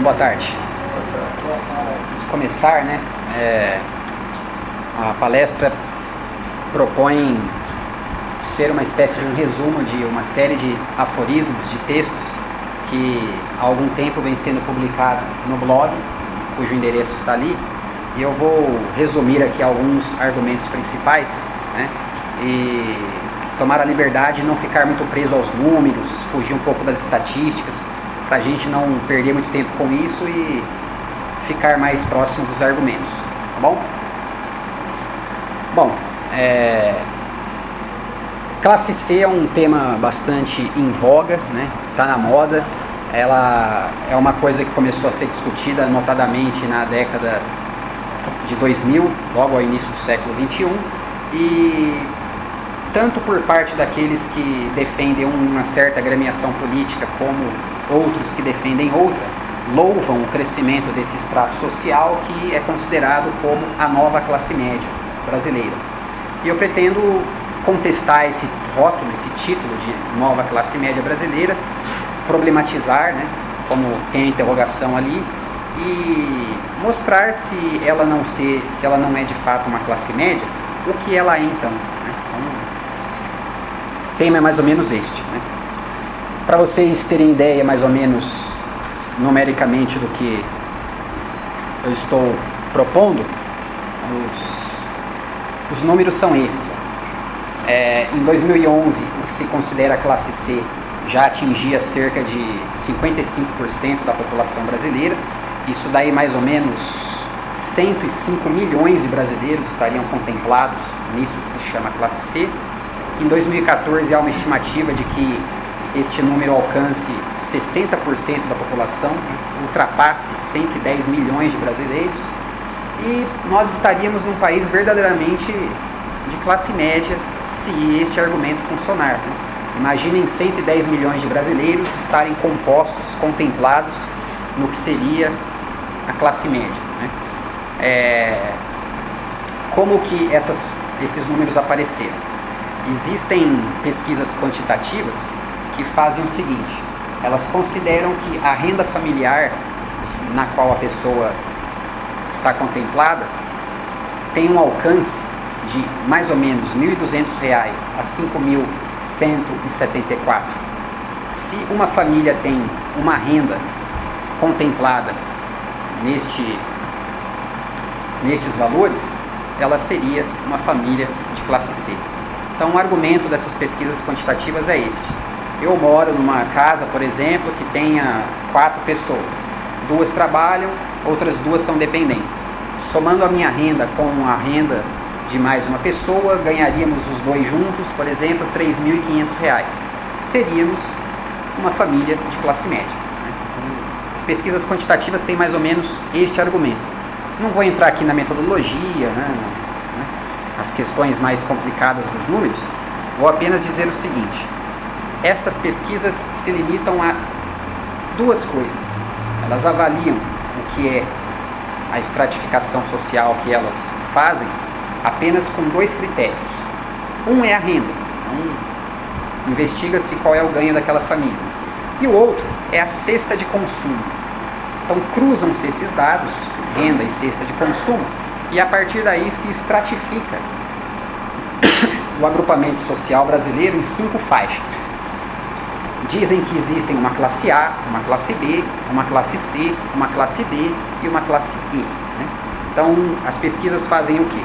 Boa tarde. Vamos começar, né? A palestra propõe ser uma espécie de um resumo de uma série de aforismos, de textos que há algum tempo vem sendo publicado no blog, cujo endereço está ali, e eu vou resumir aqui alguns argumentos principais, né? E tomar a liberdade de não ficar muito preso aos números, fugir um pouco das estatísticas, para a gente não perder muito tempo com isso e ficar mais próximo dos argumentos, tá bom? Bom, classe C é um tema bastante em voga, né? Tá na moda. Ela é uma coisa que começou a ser discutida notadamente na década de 2000, logo ao início do século 21, e tanto por parte daqueles que defendem uma certa agremiação política, como outros que defendem outra, louvam o crescimento desse extrato social que é considerado como a nova classe média brasileira. E eu pretendo contestar esse rótulo, esse título de nova classe média brasileira, problematizar, né, como tem a interrogação ali, e mostrar se ela não é de fato uma classe média, o que ela é então. Né? Então, o tema é mais ou menos este. Né? Para vocês terem ideia mais ou menos numericamente do que eu estou propondo, os números são esses. Em 2011, o que se considera a classe C já atingia cerca de 55% da população brasileira. Isso daí mais ou menos 105 milhões de brasileiros estariam contemplados nisso que se chama classe C. Em 2014 há uma estimativa de que este número alcance 60% da população, ultrapasse 110 milhões de brasileiros, e nós estaríamos num país verdadeiramente de classe média se este argumento funcionar. Né? Imaginem 110 milhões de brasileiros estarem compostos, contemplados no que seria a classe média. Né? Como que esses números apareceram? Existem pesquisas quantitativas que fazem o seguinte: elas consideram que a renda familiar na qual a pessoa está contemplada tem um alcance de mais ou menos R$ 1.200 a R$ 5.174. Se uma família tem uma renda contemplada nestes valores, ela seria uma família de classe C. Então, o argumento dessas pesquisas quantitativas é este: eu moro numa casa, por exemplo, que tenha 4 pessoas. 2 trabalham, outras 2 são dependentes. Somando a minha renda com a renda de mais uma pessoa, ganharíamos os 2 juntos, por exemplo, R$ 3.500. Seríamos uma família de classe média. As pesquisas quantitativas têm mais ou menos este argumento. Não vou entrar aqui na metodologia, as questões mais complicadas dos números, vou apenas dizer o seguinte: estas pesquisas se limitam a 2 coisas. Elas avaliam o que é a estratificação social que elas fazem apenas com 2 critérios. Um é a renda, então investiga-se qual é o ganho daquela família. E o outro é a cesta de consumo. Então cruzam-se esses dados, renda e cesta de consumo, e a partir daí se estratifica o agrupamento social brasileiro em 5 faixas. Dizem que existem uma classe A, uma classe B, uma classe C, uma classe D e uma classe E. Né? Então, as pesquisas fazem o quê?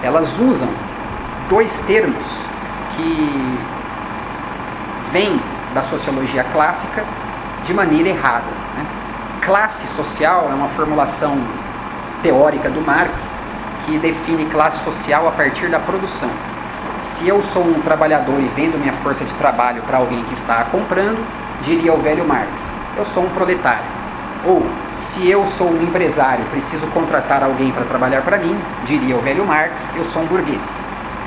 Elas usam 2 termos que vêm da sociologia clássica de maneira errada. Né? Classe social é uma formulação teórica do Marx que define classe social a partir da produção. Se eu sou um trabalhador e vendo minha força de trabalho para alguém que está a comprando, diria o velho Marx: eu sou um proletário. Ou, se eu sou um empresário, preciso contratar alguém para trabalhar para mim, diria o velho Marx: eu sou um burguês.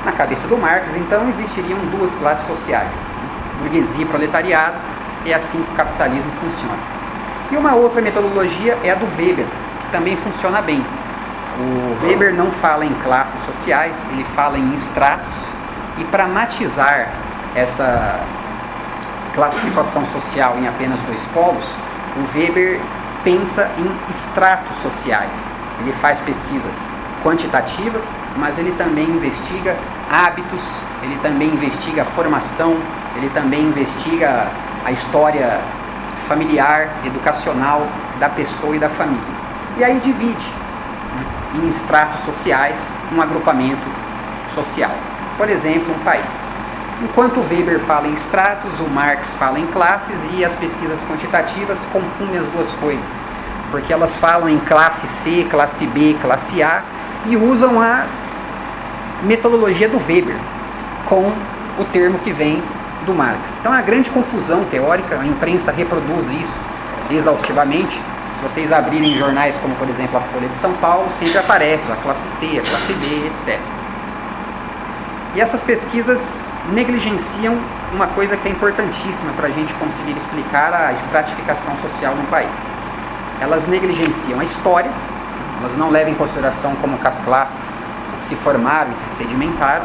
Na cabeça do Marx, então, existiriam 2 classes sociais, burguesia e proletariado. É assim que o capitalismo funciona. E uma outra metodologia é a do Weber, que também funciona bem. O Weber não fala em classes sociais, ele fala em estratos. E para matizar essa classificação social em apenas 2 polos, o Weber pensa em estratos sociais. Ele faz pesquisas quantitativas, mas ele também investiga hábitos, ele também investiga formação, ele também investiga a história familiar, educacional da pessoa e da família. E aí divide em estratos sociais um agrupamento social. Por exemplo, um país. Enquanto o Weber fala em estratos, o Marx fala em classes, e as pesquisas quantitativas confundem as duas coisas, porque elas falam em classe C, classe B, classe A, e usam a metodologia do Weber com o termo que vem do Marx. Então, a grande confusão teórica, a imprensa reproduz isso exaustivamente. Se vocês abrirem jornais como, por exemplo, a Folha de São Paulo, sempre aparece a classe C, a classe B, etc. E essas pesquisas negligenciam uma coisa que é importantíssima para a gente conseguir explicar a estratificação social no país. Elas negligenciam a história, elas não levam em consideração como que as classes se formaram e se sedimentaram,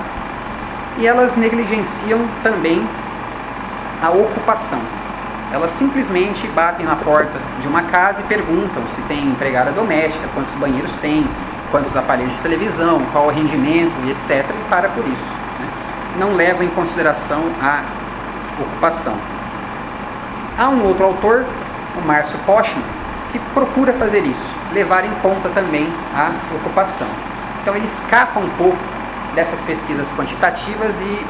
e elas negligenciam também a ocupação. Elas simplesmente batem na porta de uma casa e perguntam se tem empregada doméstica, quantos banheiros tem, quantos aparelhos de televisão, qual o rendimento e etc. e para por isso. Não levam em consideração a ocupação. Há um outro autor, o Márcio Postman, que procura fazer isso, levar em conta também a ocupação. Então ele escapa um pouco dessas pesquisas quantitativas e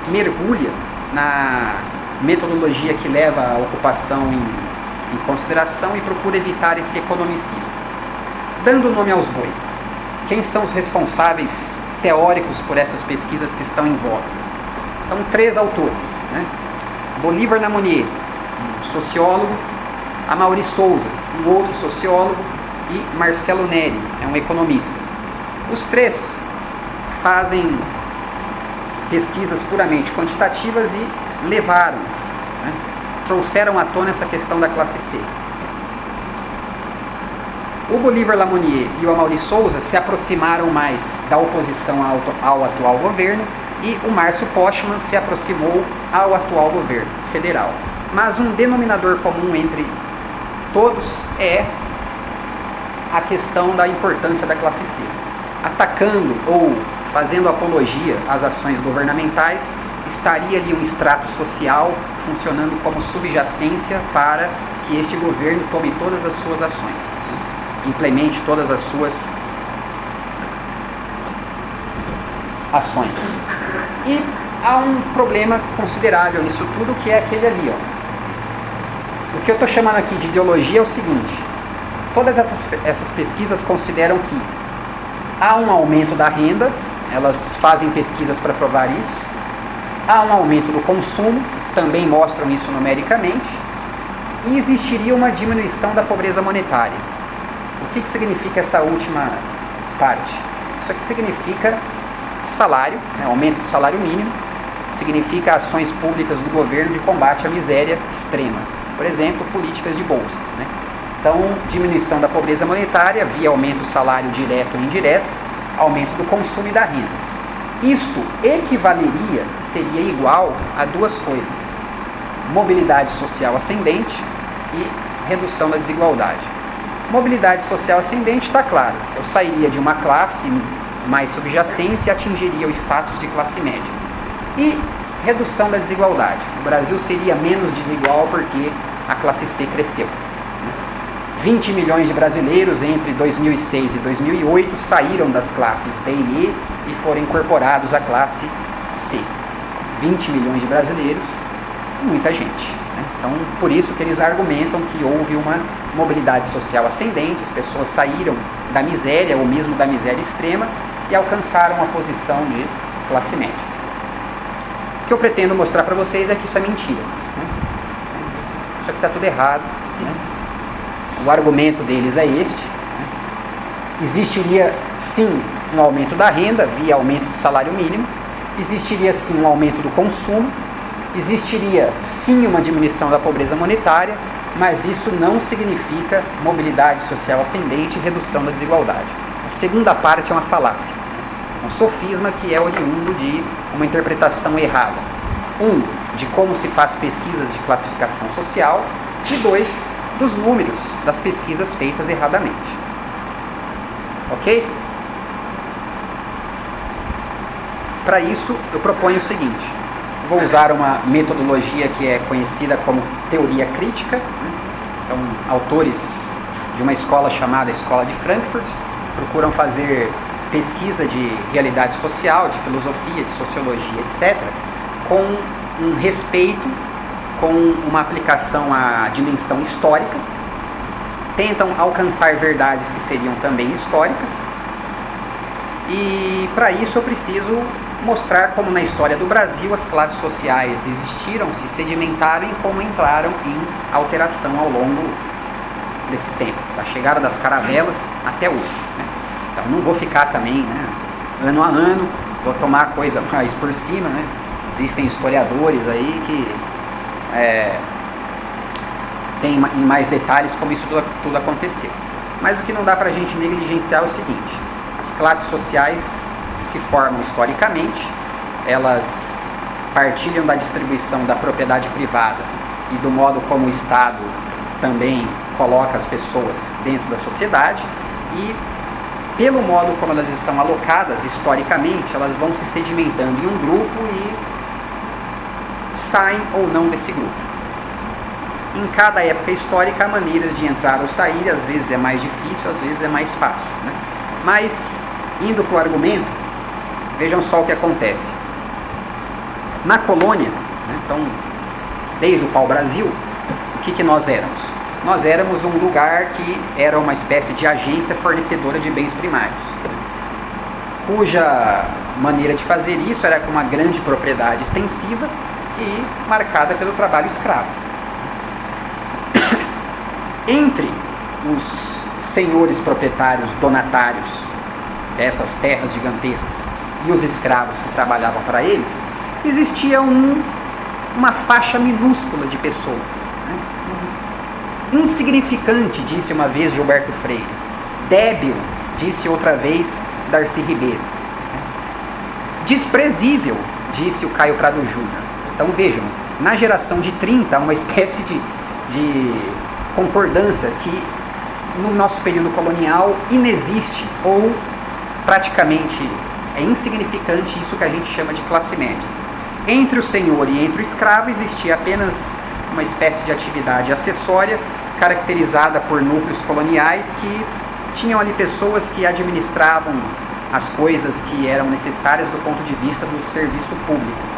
mergulha na metodologia que leva a ocupação em consideração e procura evitar esse economicismo. Dando nome aos bois, quem são os responsáveis teóricos por essas pesquisas que estão em voga? São 3 autores, Bolívar Lamonnier, um sociólogo, Amaury Souza, um outro sociólogo, e Marcelo Neri, um economista. Os 3 fazem pesquisas puramente quantitativas e levaram, trouxeram à tona essa questão da classe C. O Bolívar Lamonnier e o Amaury Souza se aproximaram mais da oposição ao atual governo, e o Márcio Postman se aproximou ao atual governo federal. Mas um denominador comum entre todos é a questão da importância da classe C. Atacando ou fazendo apologia às ações governamentais, estaria ali um extrato social funcionando como subjacência para que este governo tome todas as suas ações, implemente todas as suas ações. E há um problema considerável nisso tudo, que é aquele ali, O que eu estou chamando aqui de ideologia é o seguinte: todas essas pesquisas consideram que há um aumento da renda, elas fazem pesquisas para provar isso, há um aumento do consumo, também mostram isso numericamente, e existiria uma diminuição da pobreza monetária. O que significa essa última parte? Isso aqui significa salário, aumento do salário mínimo, significa ações públicas do governo de combate à miséria extrema. Por exemplo, políticas de bolsas. Então, diminuição da pobreza monetária via aumento do salário direto ou indireto, aumento do consumo e da renda. Isto equivaleria, seria igual a 2 coisas: mobilidade social ascendente e redução da desigualdade. Mobilidade social ascendente está claro, eu sairia de uma classe mais subjacência e atingiria o status de classe média. E redução da desigualdade, o Brasil seria menos desigual porque a classe C cresceu. 20 milhões de brasileiros entre 2006 e 2008 saíram das classes D e E e foram incorporados à classe C. 20 milhões de brasileiros, muita gente. Então, por isso que eles argumentam que houve uma mobilidade social ascendente, as pessoas saíram da miséria ou mesmo da miséria extrema e alcançaram a posição de classe média. O que eu pretendo mostrar para vocês é que isso é mentira. Isso aqui está tudo errado. O argumento deles é este. Existiria sim um aumento da renda via aumento do salário mínimo, existiria sim um aumento do consumo, existiria sim uma diminuição da pobreza monetária, mas isso não significa mobilidade social ascendente e redução da desigualdade. A segunda parte é uma falácia, um sofisma que é oriundo de uma interpretação errada. De como se faz pesquisas de classificação social, e 2, dos números das pesquisas feitas erradamente. Ok? Para isso, eu proponho o seguinte: vou usar uma metodologia que é conhecida como teoria crítica. Então, autores de uma escola chamada Escola de Frankfurt procuram fazer pesquisa de realidade social, de filosofia, de sociologia, etc., com um respeito, com uma aplicação à dimensão histórica, tentam alcançar verdades que seriam também históricas, e para isso eu preciso mostrar como na história do Brasil as classes sociais existiram, se sedimentaram e como entraram em alteração ao longo desse tempo, da chegada das caravelas até hoje, né? Então não vou ficar também, né, ano a ano, vou tomar a coisa mais por cima, né? Existem historiadores aí que tem em mais detalhes como isso tudo aconteceu. Mas o que não dá para a gente negligenciar é o seguinte: as classes sociais se formam historicamente, elas partilham da distribuição da propriedade privada e do modo como o Estado também coloca as pessoas dentro da sociedade, e pelo modo como elas estão alocadas historicamente, elas vão se sedimentando em um grupo e saem ou não desse grupo. Em cada época histórica, há maneiras de entrar ou sair, às vezes é mais difícil, às vezes é mais fácil, né? Mas, indo para o argumento, vejam só o que acontece. Na colônia, né, então, desde o pau-brasil, o que nós éramos? Nós éramos um lugar que era uma espécie de agência fornecedora de bens primários, cuja maneira de fazer isso era com uma grande propriedade extensiva e marcada pelo trabalho escravo. Entre os senhores proprietários donatários dessas terras gigantescas e os escravos que trabalhavam para eles, existia uma faixa minúscula de pessoas, né? Insignificante, disse uma vez Gilberto Freire. Débil, disse outra vez Darcy Ribeiro. Desprezível, disse o Caio Prado Júnior. Então vejam, na geração de 30 há uma espécie de concordância que no nosso período colonial inexiste ou praticamente é insignificante isso que a gente chama de classe média. Entre o senhor e entre o escravo existia apenas uma espécie de atividade acessória caracterizada por núcleos coloniais que tinham ali pessoas que administravam as coisas que eram necessárias do ponto de vista do serviço público.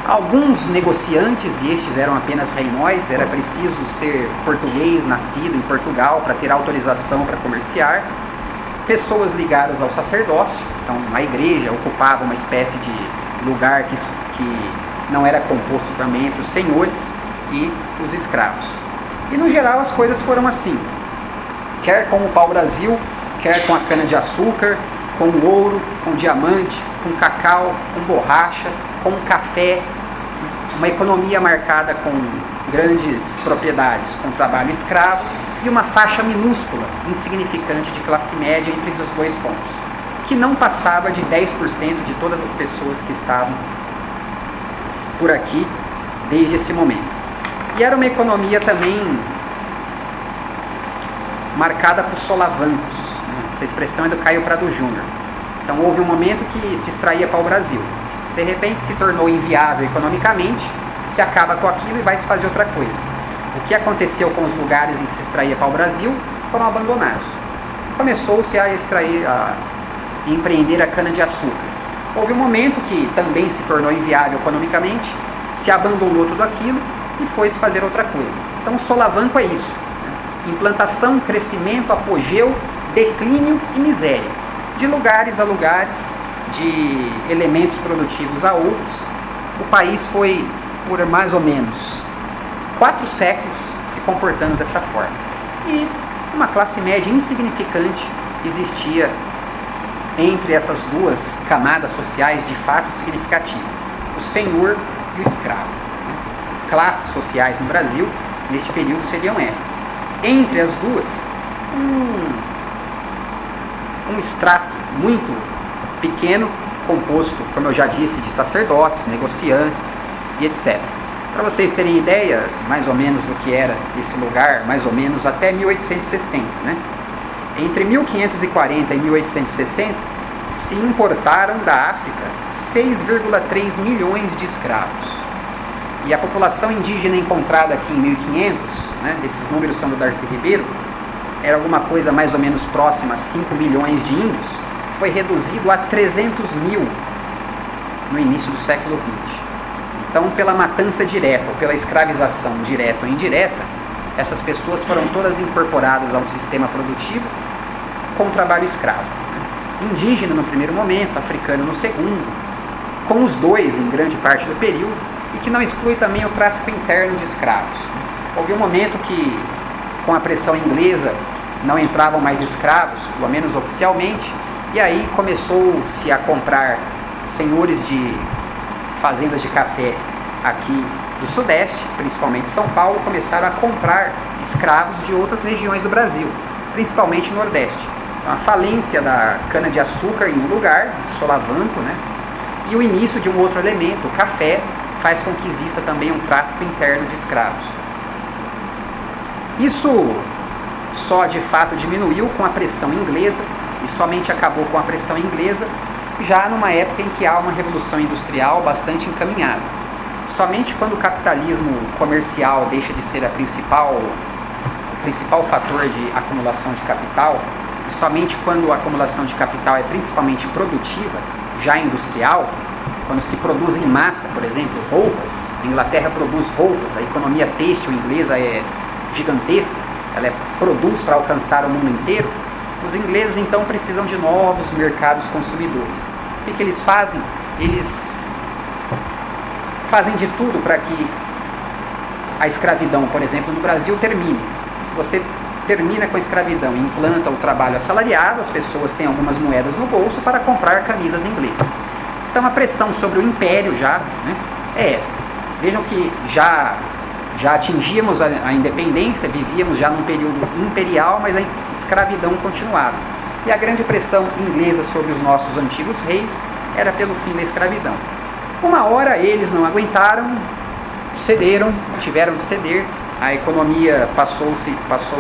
Alguns negociantes, e estes eram apenas reimóis, era preciso ser português, nascido em Portugal para ter autorização para comerciar. Pessoas ligadas ao sacerdócio, então a igreja ocupava uma espécie de lugar que não era composto também entre os senhores e os escravos. E no geral as coisas foram assim, quer com o pau-brasil, quer com a cana-de-açúcar, com o ouro, com o diamante, com o cacau, com borracha, com o café, uma economia marcada com grandes propriedades, com trabalho escravo e uma faixa minúscula, insignificante de classe média entre esses dois pontos, que não passava de 10% de todas as pessoas que estavam por aqui desde esse momento. E era uma economia também marcada por solavancos, né? Essa expressão é do Caio Prado Júnior. Então houve um momento que se extraía pau-brasil. De repente se tornou inviável economicamente, se acaba com aquilo e vai se fazer outra coisa. O que aconteceu com os lugares em que se extraía pau-brasil foram abandonados. Começou-se a empreender a cana-de-açúcar. Houve um momento que também se tornou inviável economicamente, se abandonou tudo aquilo e foi se fazer outra coisa. Então o solavanco é isso, né? Implantação, crescimento, apogeu, declínio e miséria. De lugares a lugares, de elementos produtivos a outros, o país foi por mais ou menos 4 séculos se comportando dessa forma. E uma classe média insignificante existia entre essas duas camadas sociais de fato significativas, o senhor e o escravo. Classes sociais no Brasil, neste período, seriam estas. Entre as duas, um extrato muito pequeno, composto, como eu já disse, de sacerdotes, negociantes e etc. Para vocês terem ideia, mais ou menos, do que era esse lugar, mais ou menos até 1860, né? Entre 1540 e 1860, se importaram da África 6,3 milhões de escravos. E a população indígena encontrada aqui em 1500, né, esses números são do Darcy Ribeiro, era alguma coisa mais ou menos próxima a 5 milhões de índios, foi reduzido a 300 mil no início do século XX. Então, pela matança direta ou pela escravização direta ou indireta, essas pessoas foram todas incorporadas ao sistema produtivo com trabalho escravo. Indígena no primeiro momento, africano no segundo, com os dois em grande parte do período, e que não exclui também o tráfico interno de escravos. Houve um momento que, com a pressão inglesa, não entravam mais escravos, pelo menos oficialmente, e aí começou-se a comprar senhores de fazendas de café aqui do Sudeste, principalmente São Paulo, começaram a comprar escravos de outras regiões do Brasil, principalmente Nordeste. Então, a falência da cana-de-açúcar em um lugar, solavanco, né? E o início de um outro elemento, o café, faz com que exista também um tráfico interno de escravos. Isso só de fato diminuiu com a pressão inglesa, e somente acabou com a pressão inglesa já numa época em que há uma revolução industrial bastante encaminhada. Somente quando o capitalismo comercial deixa de ser o principal fator de acumulação de capital, e somente quando a acumulação de capital é principalmente produtiva, já industrial, quando se produz em massa, por exemplo, roupas, a Inglaterra produz roupas, a economia têxtil inglesa é gigantesca, ela produz para alcançar o mundo inteiro. Os ingleses então precisam de novos mercados consumidores. O que eles fazem? Eles fazem de tudo para que a escravidão, por exemplo, no Brasil termine. Se você termina com a escravidão e implanta o trabalho assalariado, as pessoas têm algumas moedas no bolso para comprar camisas inglesas. Então a pressão sobre o império já, né, é esta. Vejam que já atingíamos a independência, vivíamos já num período imperial, mas a escravidão continuava. E a grande pressão inglesa sobre os nossos antigos reis era pelo fim da escravidão. Uma hora eles não aguentaram, cederam, tiveram de ceder, a economia passou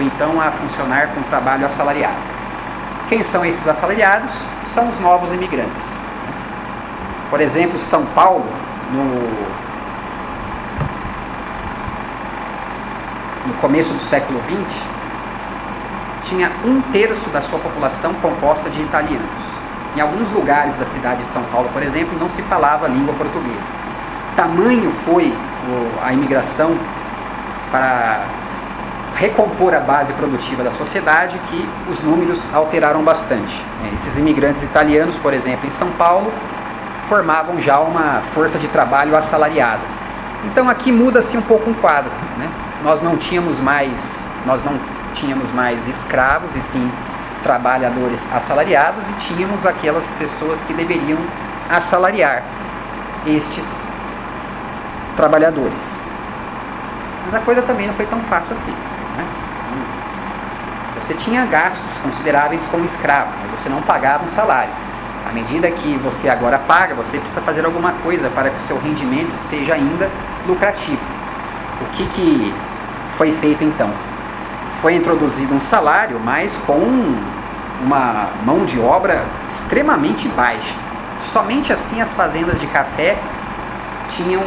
então a funcionar com trabalho assalariado. Quem são esses assalariados? São os novos imigrantes. Por exemplo, São Paulo, no começo do século XX, tinha 1/3 da sua população composta de italianos. Em alguns lugares da cidade de São Paulo, por exemplo, não se falava a língua portuguesa. Tamanho foi a imigração para recompor a base produtiva da sociedade que os números alteraram bastante. Esses imigrantes italianos, por exemplo, em São Paulo, formavam já uma força de trabalho assalariada. Então aqui muda-se um pouco um quadro, né? Nós não tínhamos mais escravos, e sim trabalhadores assalariados, e tínhamos aquelas pessoas que deveriam assalariar estes trabalhadores. Mas a coisa também não foi tão fácil assim, né? Você tinha gastos consideráveis como escravo, mas você não pagava um salário. À medida que você agora paga, você precisa fazer alguma coisa para que o seu rendimento seja ainda lucrativo. O que foi feito então? Foi introduzido um salário, mas com uma mão de obra extremamente baixa. Somente assim as fazendas de café tinham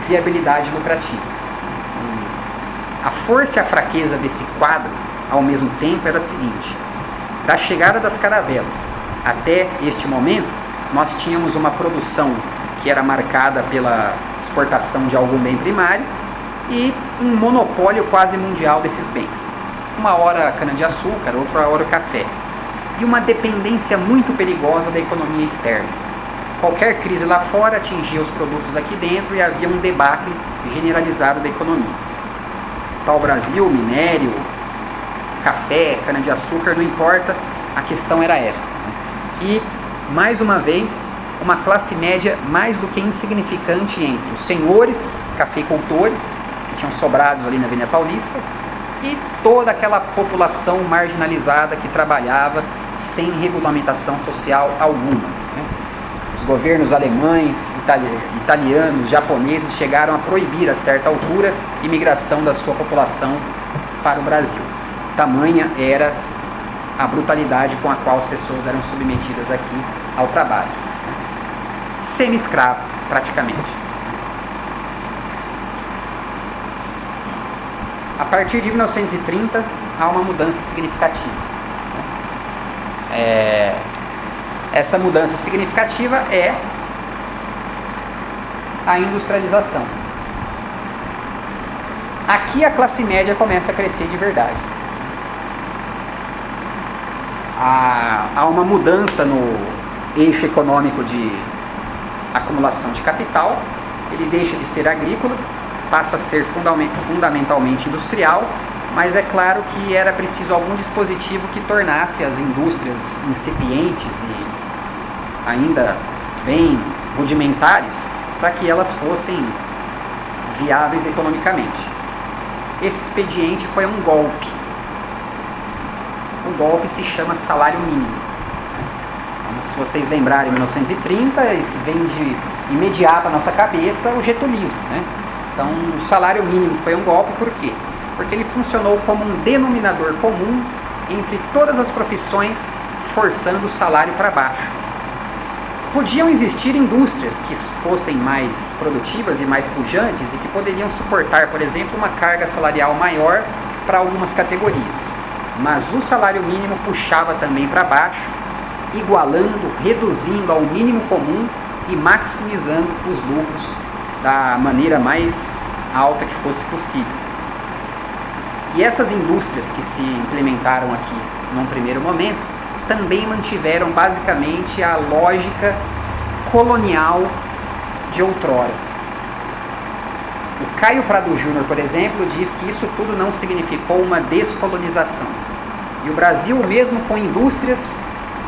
viabilidade lucrativa. A força e a fraqueza desse quadro, ao mesmo tempo, era a seguinte: da chegada das caravelas até este momento, nós tínhamos uma produção que era marcada pela exportação de algum bem primário e um monopólio quase mundial desses bens. Uma hora a cana-de-açúcar, outra hora o café. E uma dependência muito perigosa da economia externa. Qualquer crise lá fora atingia os produtos aqui dentro e havia um debacle generalizado da economia. Para o Brasil, minério, café, cana-de-açúcar, não importa, a questão era esta. E, mais uma vez, uma classe média mais do que insignificante entre os senhores cafeicultores, que tinham sobrados ali na Avenida Paulista, e toda aquela população marginalizada que trabalhava sem regulamentação social alguma, né? Os governos alemães, italianos, japoneses chegaram a proibir a certa altura a imigração da sua população para o Brasil. Tamanha era a brutalidade com a qual as pessoas eram submetidas aqui ao trabalho. Semi-escravo, praticamente. A partir de 1930, há uma mudança significativa. Essa mudança significativa é a industrialização. Aqui a classe média começa a crescer de verdade. Há uma mudança no eixo econômico de acumulação de capital. Ele deixa de ser agrícola, passa a ser fundamentalmente industrial, mas é claro que era preciso algum dispositivo que tornasse as indústrias incipientes e ainda bem rudimentares para que elas fossem viáveis economicamente. Esse expediente foi um golpe. O golpe se chama salário mínimo. Então, se vocês lembrarem, em 1930, isso vem de imediato à nossa cabeça o getulismo, né? Então, o salário mínimo foi um golpe, por quê? Porque ele funcionou como um denominador comum entre todas as profissões, forçando o salário para baixo. Podiam existir indústrias que fossem mais produtivas e mais pujantes e que poderiam suportar, por exemplo, uma carga salarial maior para algumas categorias. Mas o salário mínimo puxava também para baixo, igualando, reduzindo ao mínimo comum e maximizando os lucros da maneira mais alta que fosse possível. E essas indústrias que se implementaram aqui num primeiro momento também mantiveram basicamente a lógica colonial de outrora. O Caio Prado Júnior, por exemplo, diz que isso tudo não significou uma descolonização. E o Brasil, mesmo com indústrias,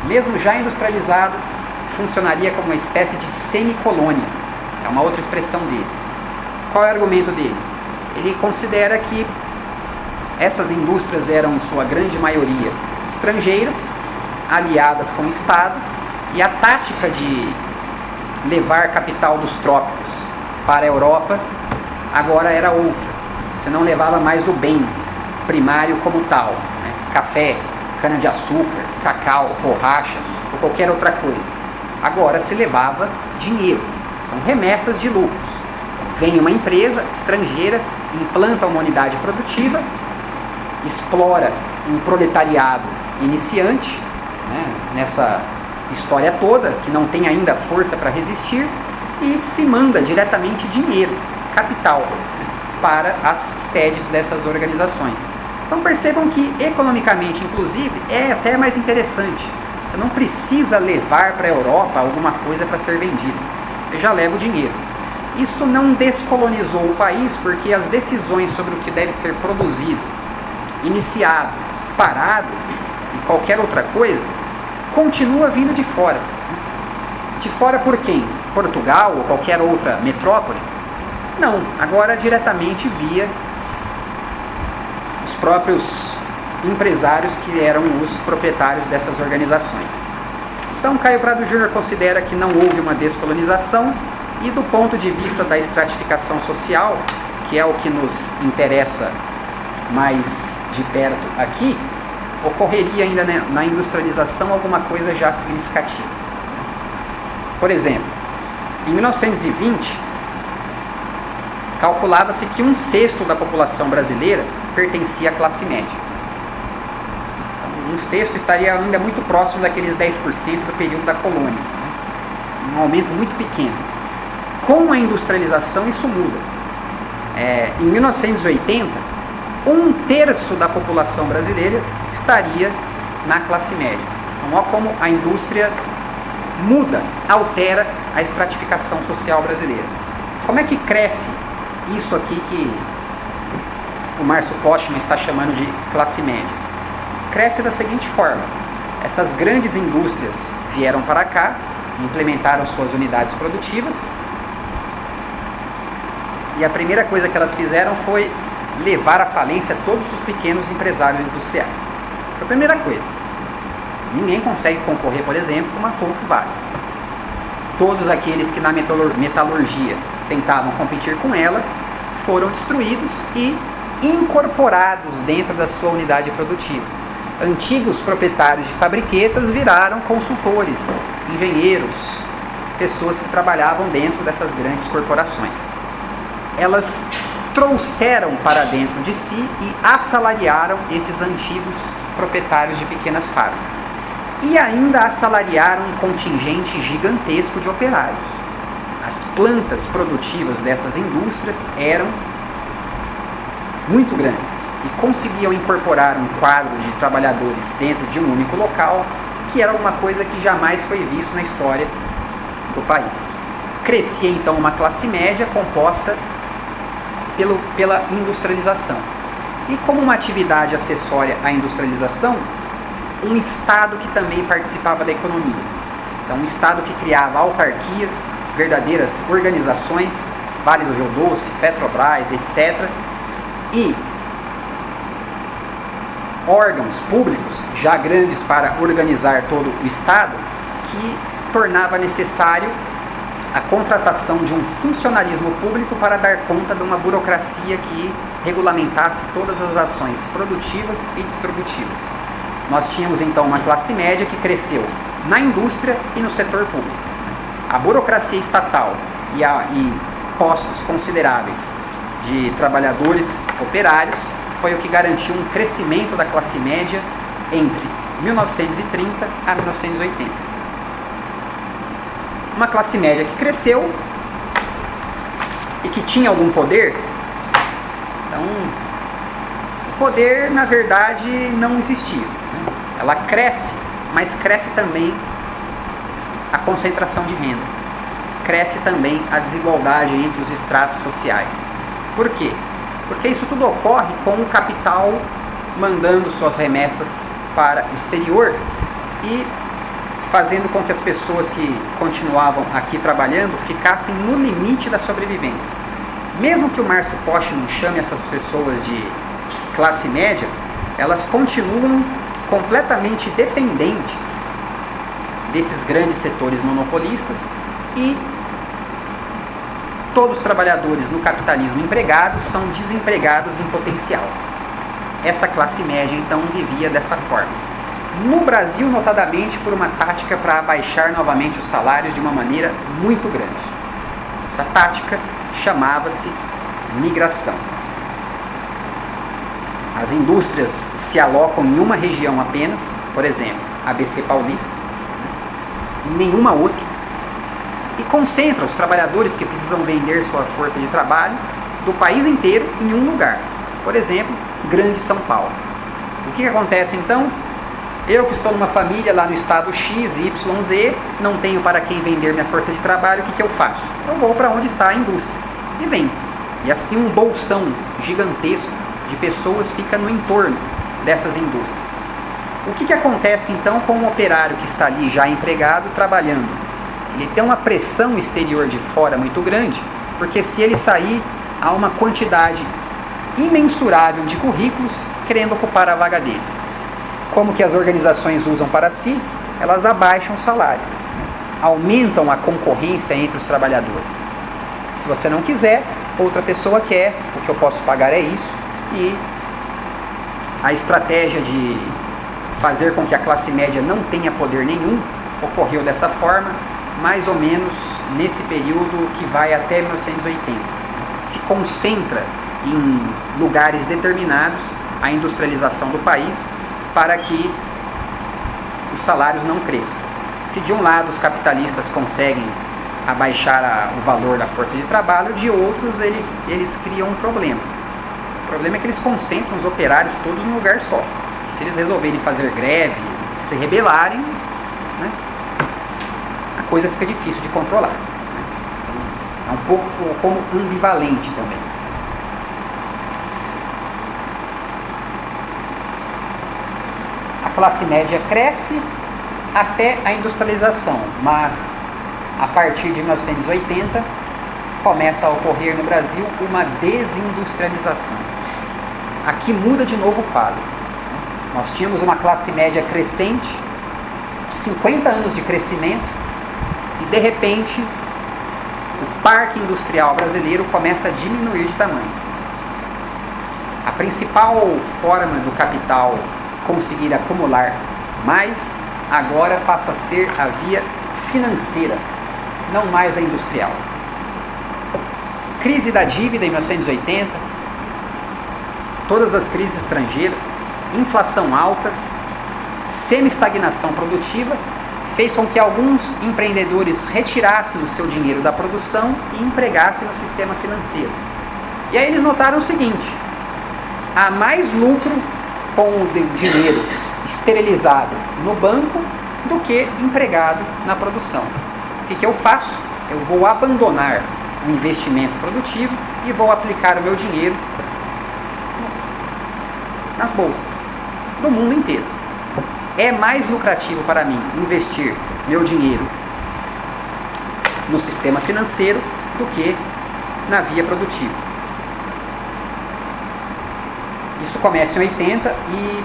mesmo já industrializado, funcionaria como uma espécie de semicolônia. É uma outra expressão dele. Qual é o argumento dele? Ele considera que essas indústrias eram, em sua grande maioria, estrangeiras, aliadas com o Estado, e a tática de levar capital dos trópicos para a Europa agora era outra. Você não levava mais o bem primário como tal, né? Café, cana-de-açúcar, cacau, borracha ou qualquer outra coisa. Agora se levava dinheiro, são remessas de lucros. Vem uma empresa estrangeira, implanta uma unidade produtiva, explora um proletariado iniciante, né, nessa história toda, que não tem ainda força para resistir, e se manda diretamente dinheiro, capital, né, para as sedes dessas organizações. Então percebam que economicamente, inclusive, é até mais interessante. Você não precisa levar para a Europa alguma coisa para ser vendida. Você já leva o dinheiro. Isso não descolonizou o país, porque as decisões sobre o que deve ser produzido, iniciado, parado e qualquer outra coisa, continua vindo de fora. De fora por quem? Portugal ou qualquer outra metrópole? Não, agora diretamente via os próprios empresários que eram os proprietários dessas organizações. Então Caio Prado Júnior considera que não houve uma descolonização e, do ponto de vista da estratificação social, que é o que nos interessa mais de perto aqui, ocorreria ainda na industrialização alguma coisa já significativa. Por exemplo, em 1920, calculava-se que 1/6 da população brasileira pertencia à classe média. Então, 1/6 estaria ainda muito próximo daqueles 10% do período da colônia. Um aumento muito pequeno. Com a industrialização isso muda. Em 1980, 1/3 da população brasileira estaria na classe média. Então, olha como a indústria muda, altera a estratificação social brasileira. Como é que cresce isso aqui que o Márcio Postman está chamando de classe média? Cresce da seguinte forma: essas grandes indústrias vieram para cá, implementaram suas unidades produtivas, e a primeira coisa que elas fizeram foi levar à falência todos os pequenos empresários industriais. Foi a primeira coisa. Ninguém consegue concorrer, por exemplo, com uma Volkswagen. todos aqueles que na metalurgia tentavam competir com ela foram destruídos e incorporados dentro da sua unidade produtiva. Antigos proprietários de fabriquetas viraram consultores, engenheiros, pessoas que trabalhavam dentro dessas grandes corporações. Elas trouxeram para dentro de si e assalariaram esses antigos proprietários de pequenas fábricas. E ainda assalariaram um contingente gigantesco de operários. As plantas produtivas dessas indústrias eram muito grandes e conseguiam incorporar um quadro de trabalhadores dentro de um único local, que era uma coisa que jamais foi visto na história do país. Crescia então uma classe média composta pela industrialização. E como uma atividade acessória à industrialização, um Estado que também participava da economia. Então, um Estado que criava autarquias, verdadeiras organizações, Vale do Rio Doce, Petrobras, etc. E órgãos públicos, já grandes para organizar todo o Estado, que tornava necessário a contratação de um funcionalismo público para dar conta de uma burocracia que regulamentasse todas as ações produtivas e distributivas. Nós tínhamos então uma classe média que cresceu na indústria e no setor público. A burocracia estatal e postos consideráveis de trabalhadores operários foi o que garantiu um crescimento da classe média entre 1930 a 1980. Uma classe média que cresceu e que tinha algum poder. Então, o poder, na verdade, não existia. Ela cresce, mas cresce também a concentração de renda. Cresce também a desigualdade entre os estratos sociais. Por quê? Porque isso tudo ocorre com o capital mandando suas remessas para o exterior e fazendo com que as pessoas que continuavam aqui trabalhando ficassem no limite da sobrevivência. Mesmo que o Márcio Posch não chame essas pessoas de classe média, elas continuam completamente dependentes desses grandes setores monopolistas e todos os trabalhadores no capitalismo empregados são desempregados em potencial. Essa classe média, então, vivia dessa forma. No Brasil, notadamente, por uma tática para abaixar novamente os salários de uma maneira muito grande. Essa tática chamava-se migração. As indústrias se alocam em uma região apenas, por exemplo, ABC Paulista, em nenhuma outra, e concentram os trabalhadores que precisam vender sua força de trabalho do país inteiro em um lugar. Por exemplo, Grande São Paulo. O que acontece então? Eu que estou numa família lá no estado X, Y, Z, não tenho para quem vender minha força de trabalho, o que eu faço? Eu vou para onde está a indústria e vendo. E assim um bolsão gigantesco de pessoas fica no entorno dessas indústrias. O que acontece então com o operário que está ali já empregado, trabalhando? Ele tem uma pressão exterior de fora muito grande, porque se ele sair, há uma quantidade imensurável de currículos querendo ocupar a vaga dele. Como que as organizações usam para si? Elas abaixam o salário, aumentam a concorrência entre os trabalhadores. Se você não quiser, outra pessoa quer, o que eu posso pagar é isso, e a estratégia de fazer com que a classe média não tenha poder nenhum ocorreu dessa forma, mais ou menos nesse período que vai até 1980. Se concentra em lugares determinados a industrialização do país para que os salários não cresçam. Se de um lado os capitalistas conseguem abaixar o valor da força de trabalho, de outros eles criam um problema. O problema é que eles concentram os operários todos num lugar só. E se eles resolverem fazer greve, se rebelarem, né, a coisa fica difícil de controlar. É um pouco como ambivalente também. A classe média cresce até a industrialização, mas a partir de 1980 começa a ocorrer no Brasil uma desindustrialização. Aqui muda de novo o quadro. Nós tínhamos uma classe média crescente, 50 anos de crescimento, e de repente o parque industrial brasileiro começa a diminuir de tamanho. A principal forma do capital conseguir acumular mais agora passa a ser a via financeira, não mais a industrial. Crise da dívida em 1980, todas as crises estrangeiras, inflação alta, semi-estagnação produtiva, fez com que alguns empreendedores retirassem o seu dinheiro da produção e empregassem no sistema financeiro. E aí eles notaram o seguinte: há mais lucro com o dinheiro esterilizado no banco do que empregado na produção. O que eu faço? Eu vou abandonar o investimento produtivo e vou aplicar o meu dinheiro nas bolsas do mundo inteiro. É mais lucrativo para mim investir meu dinheiro no sistema financeiro do que na via produtiva. Isso começa em 80 e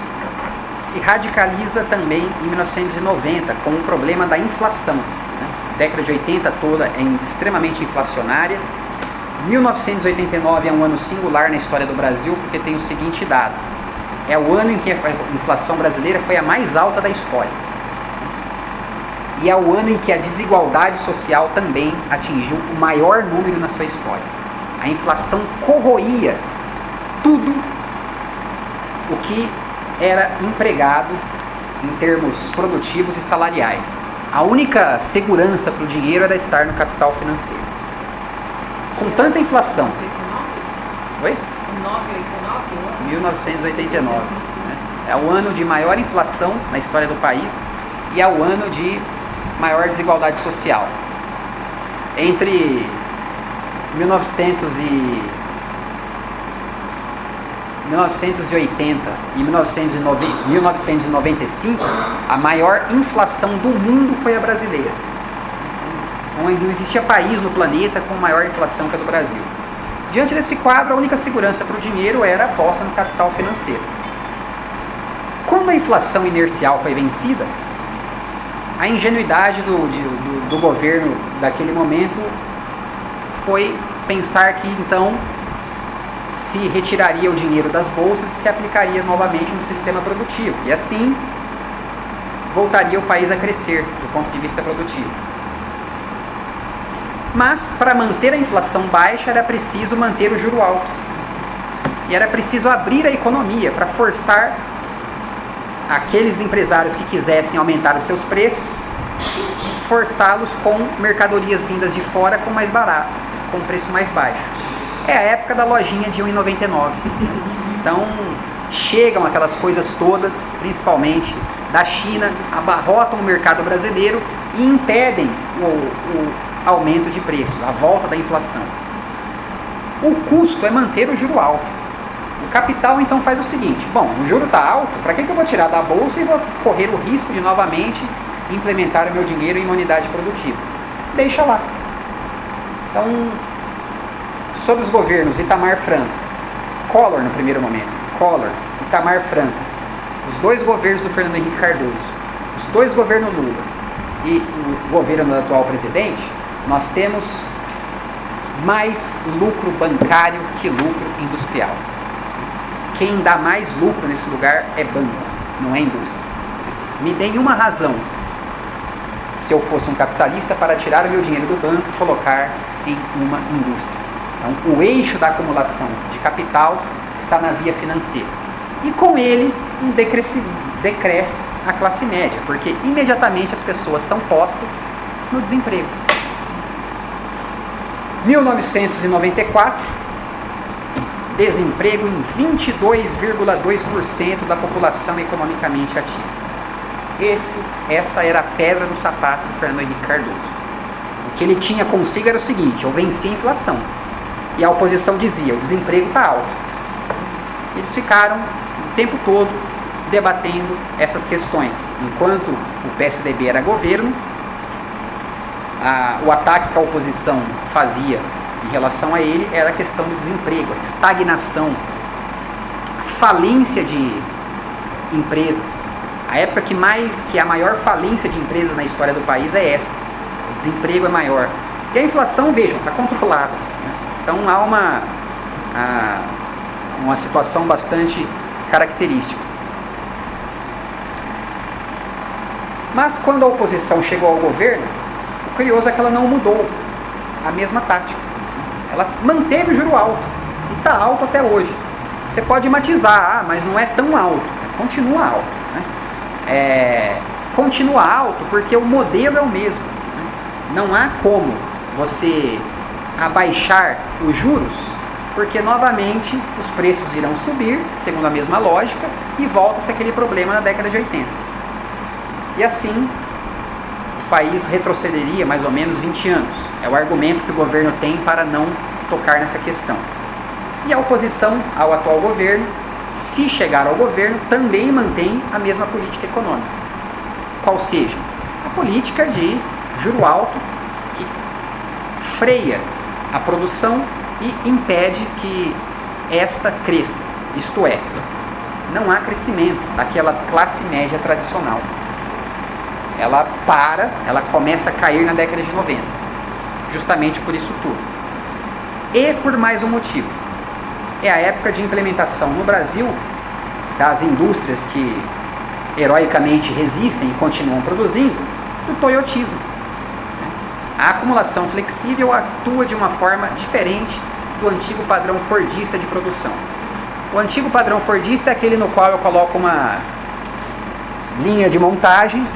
se radicaliza também em 1990 com o problema da inflação. A década de 80 toda é extremamente inflacionária. 1989 é um ano singular na história do Brasil porque tem o seguinte dado: é o ano em que a inflação brasileira foi a mais alta da história. E é o ano em que a desigualdade social também atingiu o maior número na sua história. A inflação corroía tudo o que era empregado em termos produtivos e salariais. A única segurança para o dinheiro era estar no capital financeiro. Com tanta inflação... 89? Oi? 1989, né? É o ano de maior inflação na história do país e é o ano de maior desigualdade social. Entre 1980 e 1995, a maior inflação do mundo foi a brasileira. Não existia país no planeta com maior inflação que a do Brasil. Diante desse quadro, a única segurança para o dinheiro era a aposta no capital financeiro. Quando a inflação inercial foi vencida, a ingenuidade do governo daquele momento foi pensar que então se retiraria o dinheiro das bolsas e se aplicaria novamente no sistema produtivo. E assim voltaria o país a crescer do ponto de vista produtivo. Mas para manter a inflação baixa era preciso manter o juro alto. E era preciso abrir a economia para forçar aqueles empresários que quisessem aumentar os seus preços, forçá-los com mercadorias vindas de fora com mais barato, com preço mais baixo. É a época da lojinha de R$ 1,99. Então chegam aquelas coisas todas, principalmente da China, abarrotam o mercado brasileiro e impedem o aumento de preços, a volta da inflação. O custo é manter o juro alto. O capital então faz o seguinte: bom, o juro está alto, para que eu vou tirar da bolsa e vou correr o risco de novamente implementar o meu dinheiro em uma unidade produtiva? Deixa lá. Então, sob os governos Itamar Franco, Collor no primeiro momento, Collor, Itamar Franco, os dois governos do Fernando Henrique Cardoso, os dois governos Lula e o governo do atual presidente, nós temos mais lucro bancário que lucro industrial. Quem dá mais lucro nesse lugar é banco, não é indústria. Me deem uma razão, se eu fosse um capitalista, para tirar o meu dinheiro do banco e colocar em uma indústria. Então, o eixo da acumulação de capital está na via financeira. E com ele, decresce a classe média, porque imediatamente as pessoas são postas no desemprego. 1994, desemprego em 22,2% da população economicamente ativa. Essa era a pedra no sapato do Fernando Henrique Cardoso. O que ele tinha consigo era o seguinte: eu venci a inflação. E a oposição dizia: o desemprego está alto. Eles ficaram o tempo todo debatendo essas questões. Enquanto o PSDB era governo, o ataque que a oposição fazia em relação a ele era a questão do desemprego, a estagnação, a falência de empresas. A época que a maior falência de empresas na história do país é esta. O desemprego é maior. E a inflação, vejam, está controlada, né? Então há uma situação bastante característica. Mas quando a oposição chegou ao governo, o curioso é que ela não mudou a mesma tática. Ela manteve o juro alto, e está alto até hoje. Você pode matizar, mas não é tão alto, continua alto, né? Continua alto porque o modelo é o mesmo, né? Não há como você abaixar os juros, porque novamente os preços irão subir, segundo a mesma lógica, e volta-se aquele problema na década de 80. E assim, o país retrocederia mais ou menos 20 anos. É o argumento que o governo tem para não tocar nessa questão. E a oposição ao atual governo, se chegar ao governo, também mantém a mesma política econômica. Qual seja? A política de juro alto, que freia a produção e impede que esta cresça. Isto é, não há crescimento daquela classe média tradicional. Ela começa a cair na década de 90, justamente por isso tudo. E por mais um motivo. É a época de implementação no Brasil das indústrias que heroicamente resistem e continuam produzindo, do toyotismo. A acumulação flexível atua de uma forma diferente do antigo padrão fordista de produção. O antigo padrão fordista é aquele no qual eu coloco uma linha de montagem,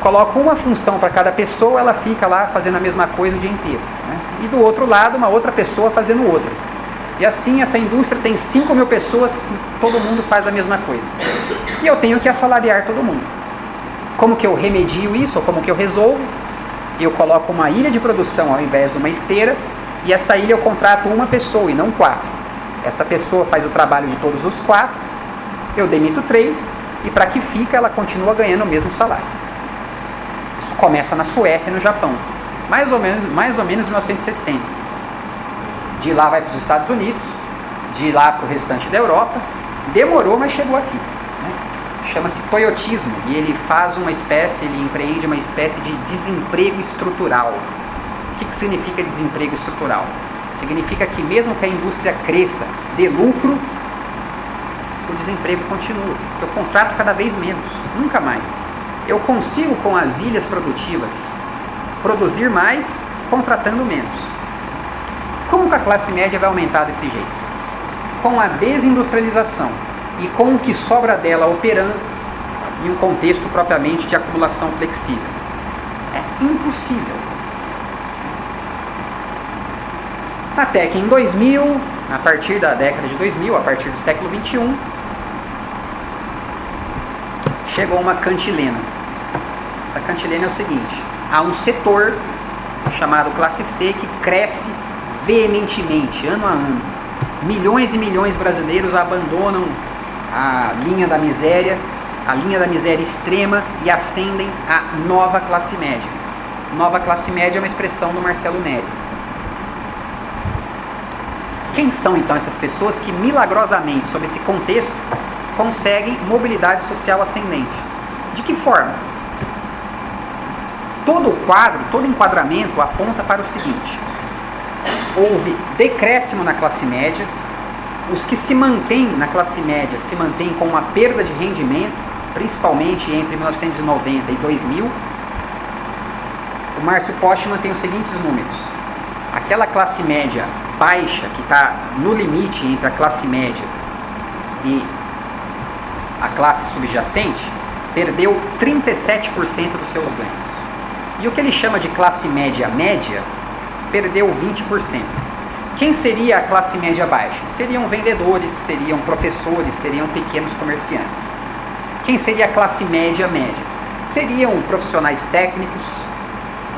coloco uma função para cada pessoa, ela fica lá fazendo a mesma coisa o dia inteiro, né? E do outro lado, uma outra pessoa fazendo outra. E assim, essa indústria tem 5.000 pessoas, todo mundo faz a mesma coisa. E eu tenho que assalariar todo mundo. Como que eu remedio isso, ou como que eu resolvo? Eu coloco uma ilha de produção ao invés de uma esteira, e essa ilha eu contrato uma pessoa e não 4. Essa pessoa faz o trabalho de todos os 4, eu demito 3, e para que fica, ela continua ganhando o mesmo salário. Isso começa na Suécia e no Japão, mais ou menos em 1960. De lá vai para os Estados Unidos, de lá para o restante da Europa. Demorou, mas chegou aqui, né? Chama-se toyotismo, e ele empreende uma espécie de desemprego estrutural. O que significa desemprego estrutural? Significa que mesmo que a indústria cresça, dê lucro, o desemprego continua. Eu contrato cada vez menos, nunca mais. Eu consigo, com as ilhas produtivas, produzir mais, contratando menos. Como que a classe média vai aumentar desse jeito? Com a desindustrialização e com o que sobra dela operando em um contexto propriamente de acumulação flexível. É impossível. Até que em 2000, a partir da década de 2000, a partir do século XXI, chegou uma cantilena. Essa cantilena é o seguinte: há um setor chamado classe C que cresce veementemente, ano a ano. Milhões e milhões de brasileiros abandonam a linha da miséria extrema e ascendem à nova classe média. Nova classe média é uma expressão do Marcelo Neri. Quem são então essas pessoas que milagrosamente, sob esse contexto, conseguem mobilidade social ascendente? De que forma? Todo o quadro, todo enquadramento aponta para o seguinte: houve decréscimo na classe média, os que se mantêm na classe média se mantêm com uma perda de rendimento, principalmente entre 1990 e 2000. O Márcio Postman tem os seguintes números: aquela classe média baixa, que está no limite entre a classe média e a classe subjacente, perdeu 37% dos seus ganhos. E o que ele chama de classe média média, perdeu 20%. Quem seria a classe média baixa? Seriam vendedores, seriam professores, seriam pequenos comerciantes. Quem seria a classe média média? Seriam profissionais técnicos,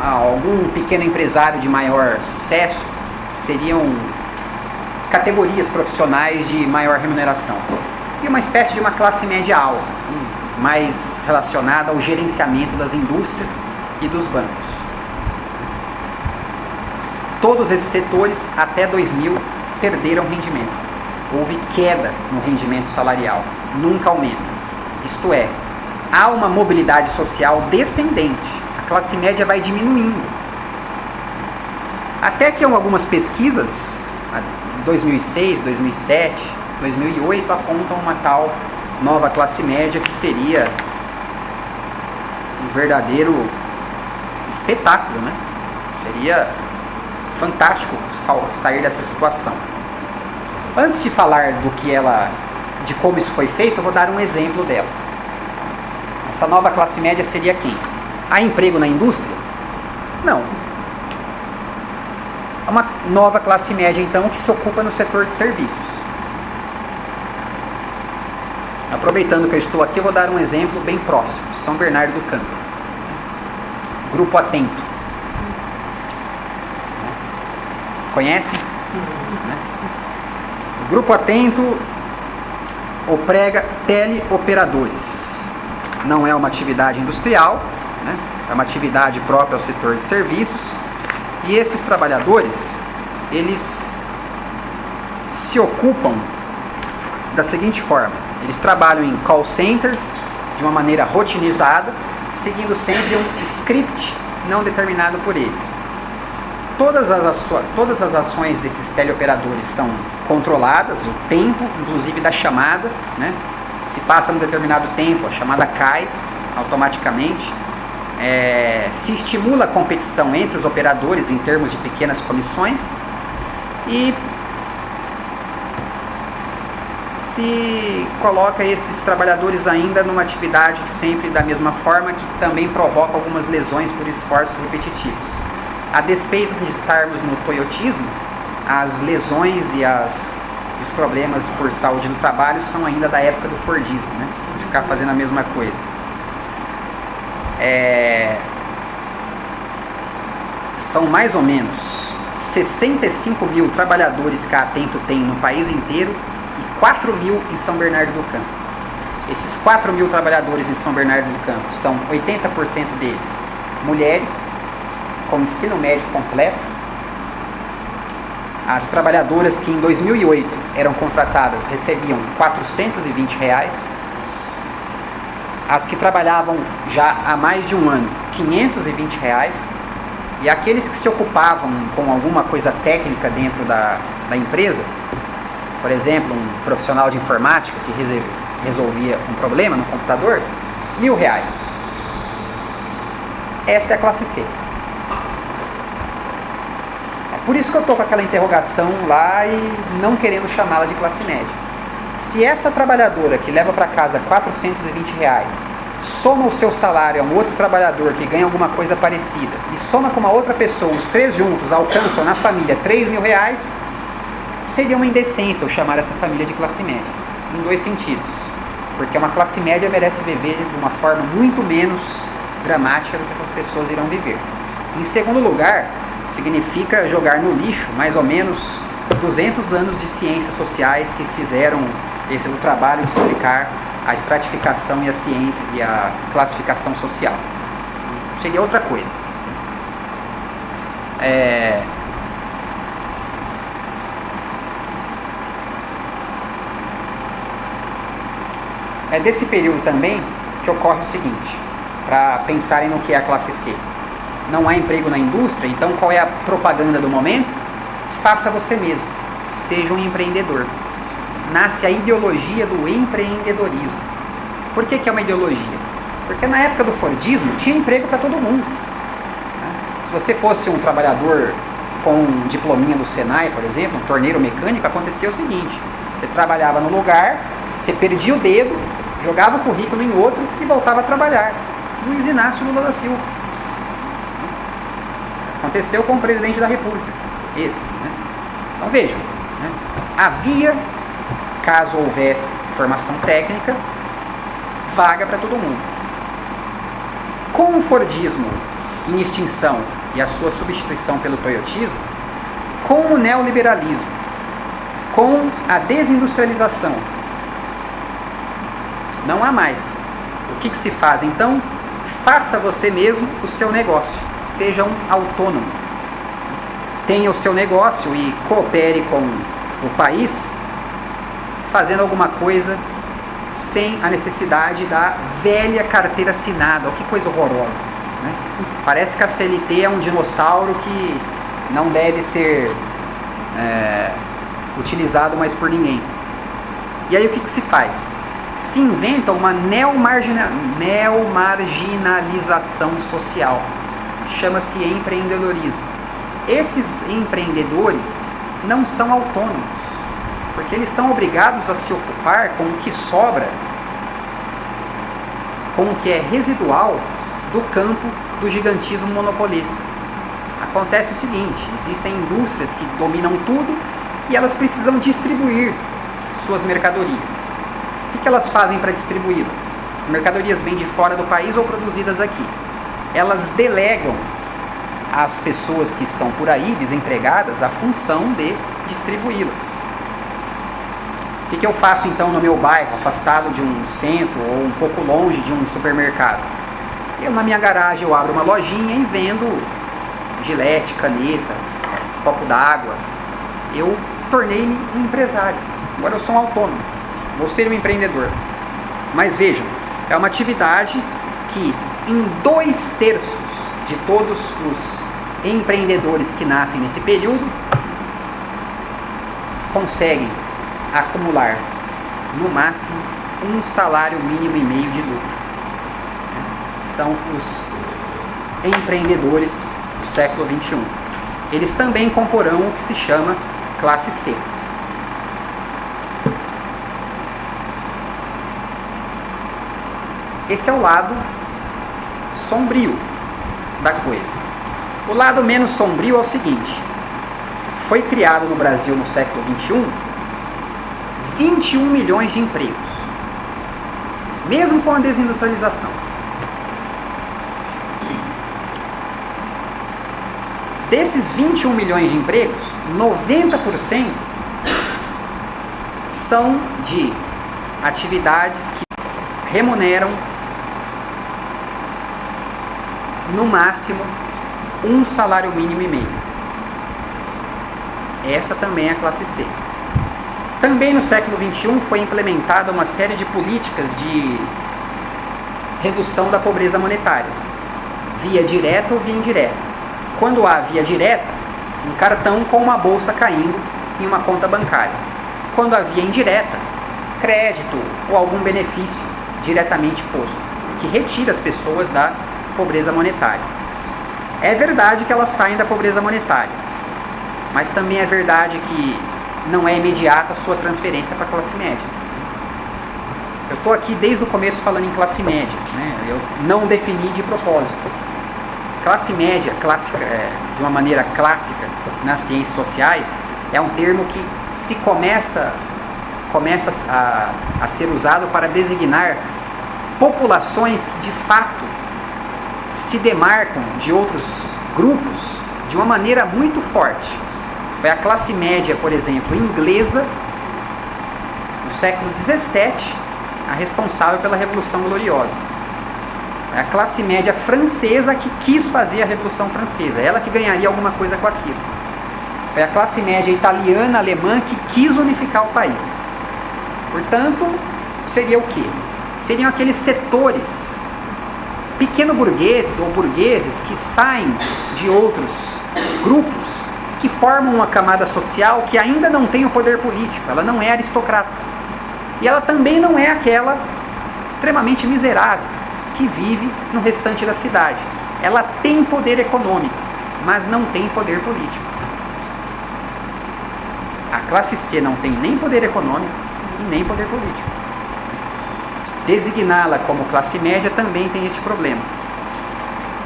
algum pequeno empresário de maior sucesso, seriam categorias profissionais de maior remuneração. E uma espécie de uma classe média alta, mais relacionada ao gerenciamento das indústrias e dos bancos. Todos esses setores, até 2000, perderam rendimento. Houve queda no rendimento salarial, nunca aumenta. Isto é, há uma mobilidade social descendente. A classe média vai diminuindo. Até que algumas pesquisas, 2006, 2007, 2008, apontam uma tal nova classe média que seria um verdadeiro espetáculo, né? Seria fantástico sair dessa situação. Antes de falar de como isso foi feito, eu vou dar um exemplo dela. Essa nova classe média seria quem? Há emprego na indústria? Não. É uma nova classe média, então, que se ocupa no setor de serviços. Aproveitando que eu estou aqui, eu vou dar um exemplo bem próximo. São Bernardo do Campo. Grupo Atento. Conhecem? Né? O Grupo Atento emprega teleoperadores. Não é uma atividade industrial, né? É uma atividade própria ao setor de serviços. E esses trabalhadores, eles se ocupam da seguinte forma: eles trabalham em call centers de uma maneira rotinizada, seguindo sempre um script não determinado por eles. Todas as ações desses teleoperadores são controladas, o tempo, inclusive da chamada, né? Se passa um determinado tempo, a chamada cai automaticamente. Se estimula a competição entre os operadores em termos de pequenas comissões e se coloca esses trabalhadores ainda numa atividade sempre da mesma forma, que também provoca algumas lesões por esforços repetitivos. A despeito de estarmos no toyotismo, as lesões e os problemas por saúde no trabalho são ainda da época do fordismo, né? De ficar fazendo a mesma coisa. São mais ou menos 65 mil trabalhadores que a Atento tem no país inteiro e 4 mil em São Bernardo do Campo. Esses 4 mil trabalhadores em São Bernardo do Campo são 80% deles mulheres, com ensino médio completo. As trabalhadoras que em 2008 eram contratadas recebiam R$420. As que trabalhavam já há mais de um ano, R$520. E aqueles que se ocupavam com alguma coisa técnica dentro da empresa, por exemplo, um profissional de informática que resolvia um problema no computador, R$1.000. Esta é a classe C. É por isso que eu estou com aquela interrogação lá e não querendo chamá-la de classe média. Se essa trabalhadora que leva para casa R$420 soma o seu salário a um outro trabalhador que ganha alguma coisa parecida e soma com uma outra pessoa, os três juntos alcançam na família R$3.000, seria uma indecência eu chamar essa família de classe média, em dois sentidos. Porque uma classe média merece viver de uma forma muito menos dramática do que essas pessoas irão viver. Em segundo lugar, significa jogar no lixo mais ou menos 200 anos de ciências sociais que fizeram o trabalho de explicar a estratificação e a ciência e a classificação social. Seria outra coisa. É desse período também que ocorre o seguinte, para pensarem no que é a classe C. Não há emprego na indústria, então qual é a propaganda do momento? Faça você mesmo, seja um empreendedor. Nasce a ideologia do empreendedorismo. Por que é uma ideologia? Porque na época do fordismo tinha emprego para todo mundo. Se você fosse um trabalhador com um diplominha do Senai, por exemplo, um torneiro mecânico, acontecia o seguinte: você trabalhava no lugar, você perdia o dedo, jogava o currículo em outro e voltava a trabalhar. Luiz Inácio Lula da Silva. Aconteceu com o presidente da República. Esse, né? Então vejam, né? Havia, caso houvesse formação técnica, vaga para todo mundo. Com o fordismo em extinção e a sua substituição pelo toyotismo, com o neoliberalismo, com a desindustrialização, não há mais. O que se faz então? Faça você mesmo o seu negócio, seja um autônomo. Tenha o seu negócio e coopere com o país, fazendo alguma coisa sem a necessidade da velha carteira assinada. Oh, que coisa horrorosa, né? Parece que a CLT é um dinossauro que não deve ser utilizado mais por ninguém. E aí o que se faz? Se inventa uma neomarginalização social. Chama-se empreendedorismo. Esses empreendedores não são autônomos, porque eles são obrigados a se ocupar com o que sobra, com o que é residual do campo do gigantismo monopolista. Acontece o seguinte: existem indústrias que dominam tudo e elas precisam distribuir suas mercadorias. O que elas fazem para distribuí-las? As mercadorias vêm de fora do país ou produzidas aqui. Elas delegam às pessoas que estão por aí, desempregadas, a função de distribuí-las. O que eu faço então no meu bairro, afastado de um centro ou um pouco longe de um supermercado? Eu, na minha garagem, eu abro uma lojinha e vendo gilete, caneta, copo d'água. Eu tornei-me um empresário. Agora eu sou um autônomo. Vou ser um empreendedor. Mas vejam, é uma atividade que em 2/3 de todos os empreendedores que nascem nesse período conseguem acumular no máximo um salário mínimo e meio de lucro. São os empreendedores do século XXI. Eles também comporão o que se chama classe C. Esse é o lado sombrio da coisa. O lado menos sombrio é o seguinte: foi criado no Brasil no século XXI 21 milhões de empregos, mesmo com a desindustrialização. Desses 21 milhões de empregos, 90% são de atividades que remuneram no máximo um salário mínimo e meio. Essa também é a classe C. Também no século XXI foi implementada uma série de políticas de redução da pobreza monetária, via direta ou via indireta. Quando há via direta, um cartão com uma bolsa caindo em uma conta bancária. Quando há via indireta, crédito ou algum benefício diretamente posto, que retira as pessoas da pobreza monetária. É verdade que elas saem da pobreza monetária, mas também é verdade que não é imediata a sua transferência para a classe média. Eu estou aqui desde o começo falando em classe média, né? Eu não defini de propósito. Classe média, clássica, de uma maneira clássica nas ciências sociais, é um termo que se começa a ser usado para designar populações que de fato se demarcam de outros grupos de uma maneira muito forte. Foi a classe média, por exemplo, inglesa, no século XVII, a responsável pela Revolução Gloriosa. É a classe média francesa que quis fazer a Revolução Francesa, ela que ganharia alguma coisa com aquilo. Foi a classe média italiana, alemã, que quis unificar o país. Portanto, seria o quê? Seriam aqueles setores pequeno-burgueses ou burgueses que saem de outros grupos, que formam uma camada social que ainda não tem o poder político, ela não é aristocrata. E ela também não é aquela extremamente miserável que vive no restante da cidade. Ela tem poder econômico, mas não tem poder político. A classe C não tem nem poder econômico e nem poder político. Designá-la como classe média também tem este problema.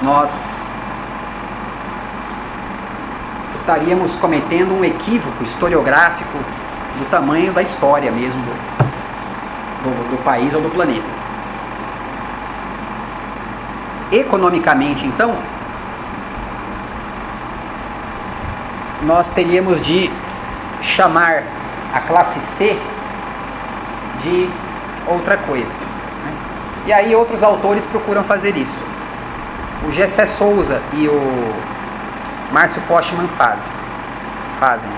Nós estaríamos cometendo um equívoco historiográfico do tamanho da história mesmo do país ou do planeta. Economicamente, então, nós teríamos de chamar a classe C de outra coisa, né? E aí outros autores procuram fazer isso. O Gessé Souza e o Márcio Postman fazem.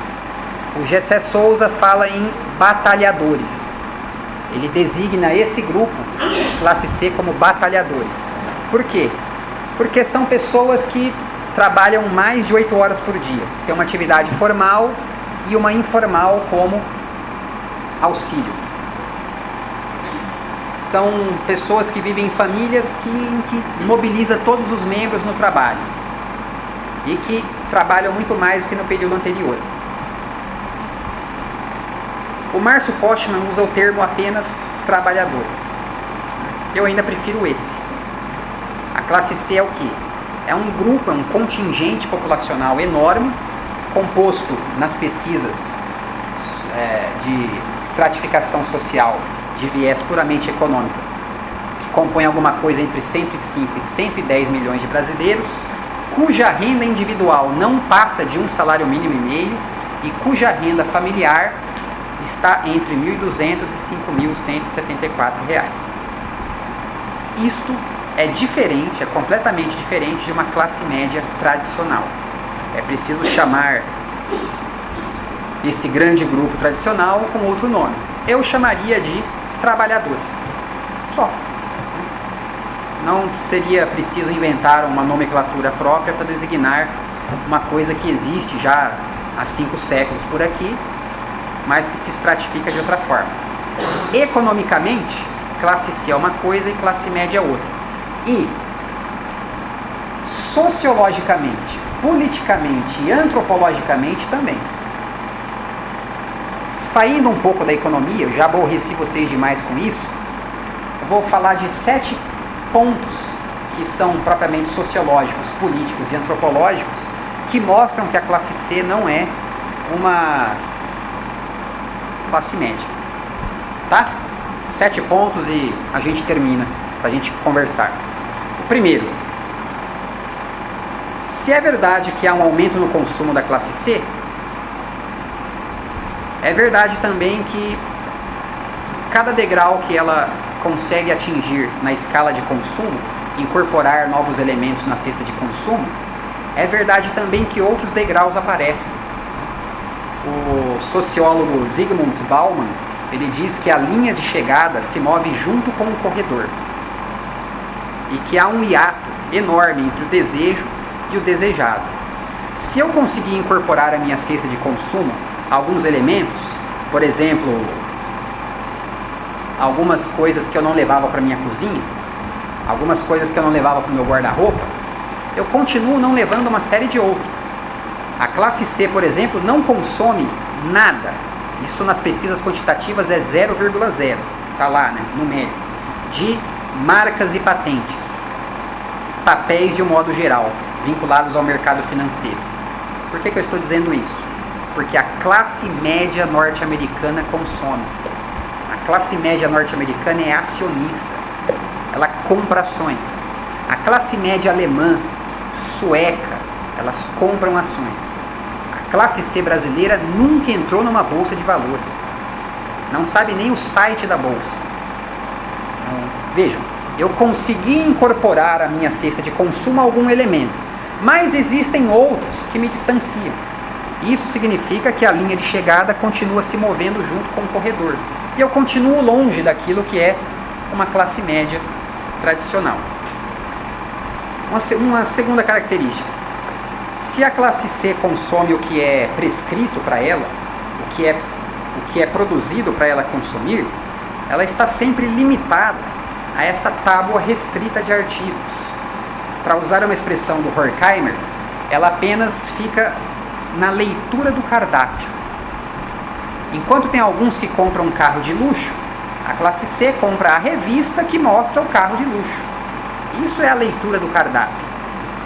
O Gessé Souza fala em batalhadores. Ele designa esse grupo, classe C, como batalhadores. Por quê? Porque são pessoas que trabalham mais de 8 horas por dia. Tem uma atividade formal e uma informal como auxílio. São pessoas que vivem em famílias que mobilizam todos os membros no trabalho e que trabalham muito mais do que no período anterior. O Márcio Postman usa o termo apenas trabalhadores. Eu ainda prefiro esse. A classe C é o quê? É um grupo, é um contingente populacional enorme, composto nas pesquisas de estratificação social de viés puramente econômico, que compõe alguma coisa entre 105 e 110 milhões de brasileiros, cuja renda individual não passa de um salário mínimo e meio e cuja renda familiar está entre R$ 1.200 e R$ 5.174. Isto é diferente, é completamente diferente de uma classe média tradicional. É preciso chamar esse grande grupo tradicional com outro nome. Eu chamaria de trabalhadores. Só. Não seria preciso inventar uma nomenclatura própria para designar uma coisa que existe já há 5 séculos por aqui, mas que se estratifica de outra forma. Economicamente, classe C é uma coisa e classe média é outra. E sociologicamente, politicamente e antropologicamente também. Saindo um pouco da economia, eu já aborreci vocês demais com isso, eu vou falar de 7 pontos que são propriamente sociológicos, políticos e antropológicos que mostram que a classe C não é uma classe média. Tá? 7 pontos e a gente termina para a gente conversar. O primeiro, se é verdade que há um aumento no consumo da classe C, é verdade também que cada degrau que ela consegue atingir na escala de consumo, incorporar novos elementos na cesta de consumo, é verdade também que outros degraus aparecem. O sociólogo Zygmunt Bauman, ele diz que a linha de chegada se move junto com o corredor e que há um hiato enorme entre o desejo e o desejado. Se eu conseguir incorporar à minha cesta de consumo alguns elementos, por exemplo, algumas coisas que eu não levava para minha cozinha, algumas coisas que eu não levava para o meu guarda-roupa, eu continuo não levando uma série de outras. A classe C, por exemplo, não consome nada. Isso nas pesquisas quantitativas é 0,0, está lá, né, numérico, de marcas e patentes, papéis de um modo geral, vinculados ao mercado financeiro. Por que eu estou dizendo isso? Porque a classe média norte-americana consome. A classe média norte-americana é acionista. Ela compra ações. A classe média alemã, sueca, elas compram ações. A classe C brasileira nunca entrou numa bolsa de valores. Não sabe nem o site da bolsa. Então, vejam, eu consegui incorporar à minha cesta de consumo algum elemento, mas existem outros que me distanciam. Isso significa que a linha de chegada continua se movendo junto com o corredor. E eu continuo longe daquilo que é uma classe média tradicional. Uma segunda característica. Se a classe C consome o que é prescrito para ela, o que é produzido para ela consumir, ela está sempre limitada a essa tábua restrita de artigos. Para usar uma expressão do Horkheimer, ela apenas fica na leitura do cardápio. Enquanto tem alguns que compram um carro de luxo, a classe C compra a revista que mostra o carro de luxo. Isso é a leitura do cardápio.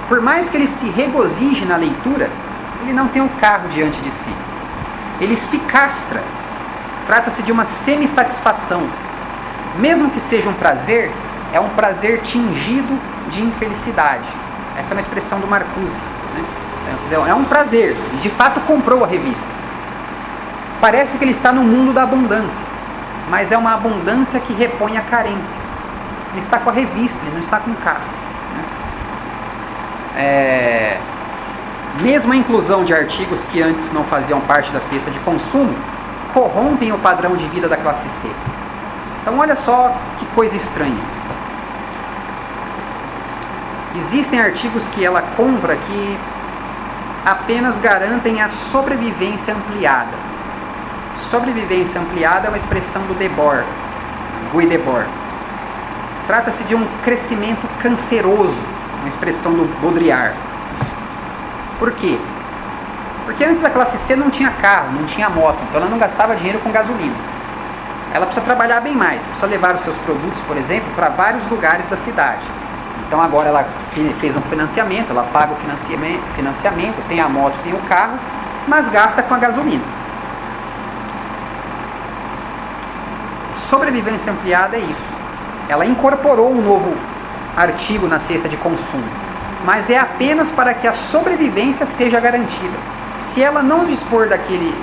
Por mais que ele se regozije na leitura, ele não tem o carro diante de si. Ele se castra. Trata-se de uma semi-satisfação. Mesmo que seja um prazer, é um prazer tingido de infelicidade. Essa é uma expressão do Marcuse, né? É um prazer, e de fato comprou a revista. Parece que ele está no mundo da abundância, mas é uma abundância que repõe a carência. Ele está com a revista, ele não está com o carro, né? Mesmo a inclusão de artigos que antes não faziam parte da cesta de consumo, corrompem o padrão de vida da classe C. Então olha só que coisa estranha. Existem artigos que ela compra que apenas garantem a sobrevivência ampliada. Sobrevivência ampliada é uma expressão do Debord, Guy Debord. Trata-se de um crescimento canceroso, uma expressão do Baudrillard. Por quê? Porque antes a classe C não tinha carro, não tinha moto, então ela não gastava dinheiro com gasolina. Ela precisa trabalhar bem mais, precisa levar os seus produtos, por exemplo, para vários lugares da cidade. Então agora ela fez um financiamento, ela paga o financiamento, tem a moto, tem o carro, mas gasta com a gasolina. Sobrevivência ampliada é isso. Ela incorporou um novo artigo na cesta de consumo, mas é apenas para que a sobrevivência seja garantida. Se ela não dispor daquele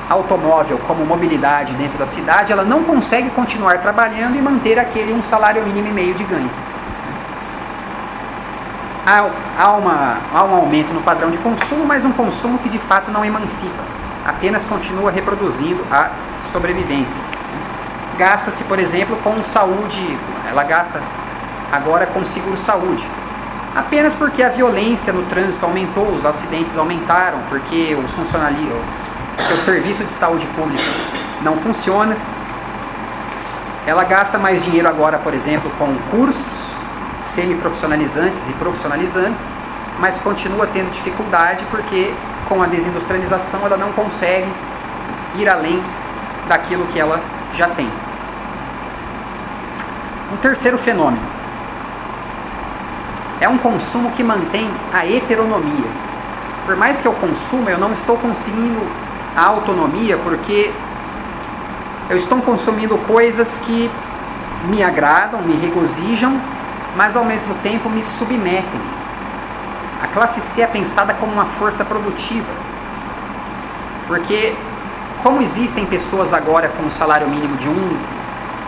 automóvel como mobilidade dentro da cidade, ela não consegue continuar trabalhando e manter aquele um salário mínimo e meio de ganho. Há um aumento no padrão de consumo, mas um consumo que de fato não emancipa, apenas continua reproduzindo a sobrevivência. Gasta-se, por exemplo, com saúde, ela gasta agora com seguro-saúde, apenas porque a violência no trânsito aumentou, os acidentes aumentaram, porque o serviço de saúde pública não funciona. Ela gasta mais dinheiro agora, por exemplo, com cursos semi-profissionalizantes e profissionalizantes, mas continua tendo dificuldade porque com a desindustrialização ela não consegue ir além daquilo que ela já tem. Um terceiro fenômeno é um consumo que mantém a heteronomia. Por mais que eu consuma, eu não estou conseguindo a autonomia porque eu estou consumindo coisas que me agradam, me regozijam, mas ao mesmo tempo me submetem. A classe C é pensada como uma força produtiva, porque como existem pessoas agora com um salário mínimo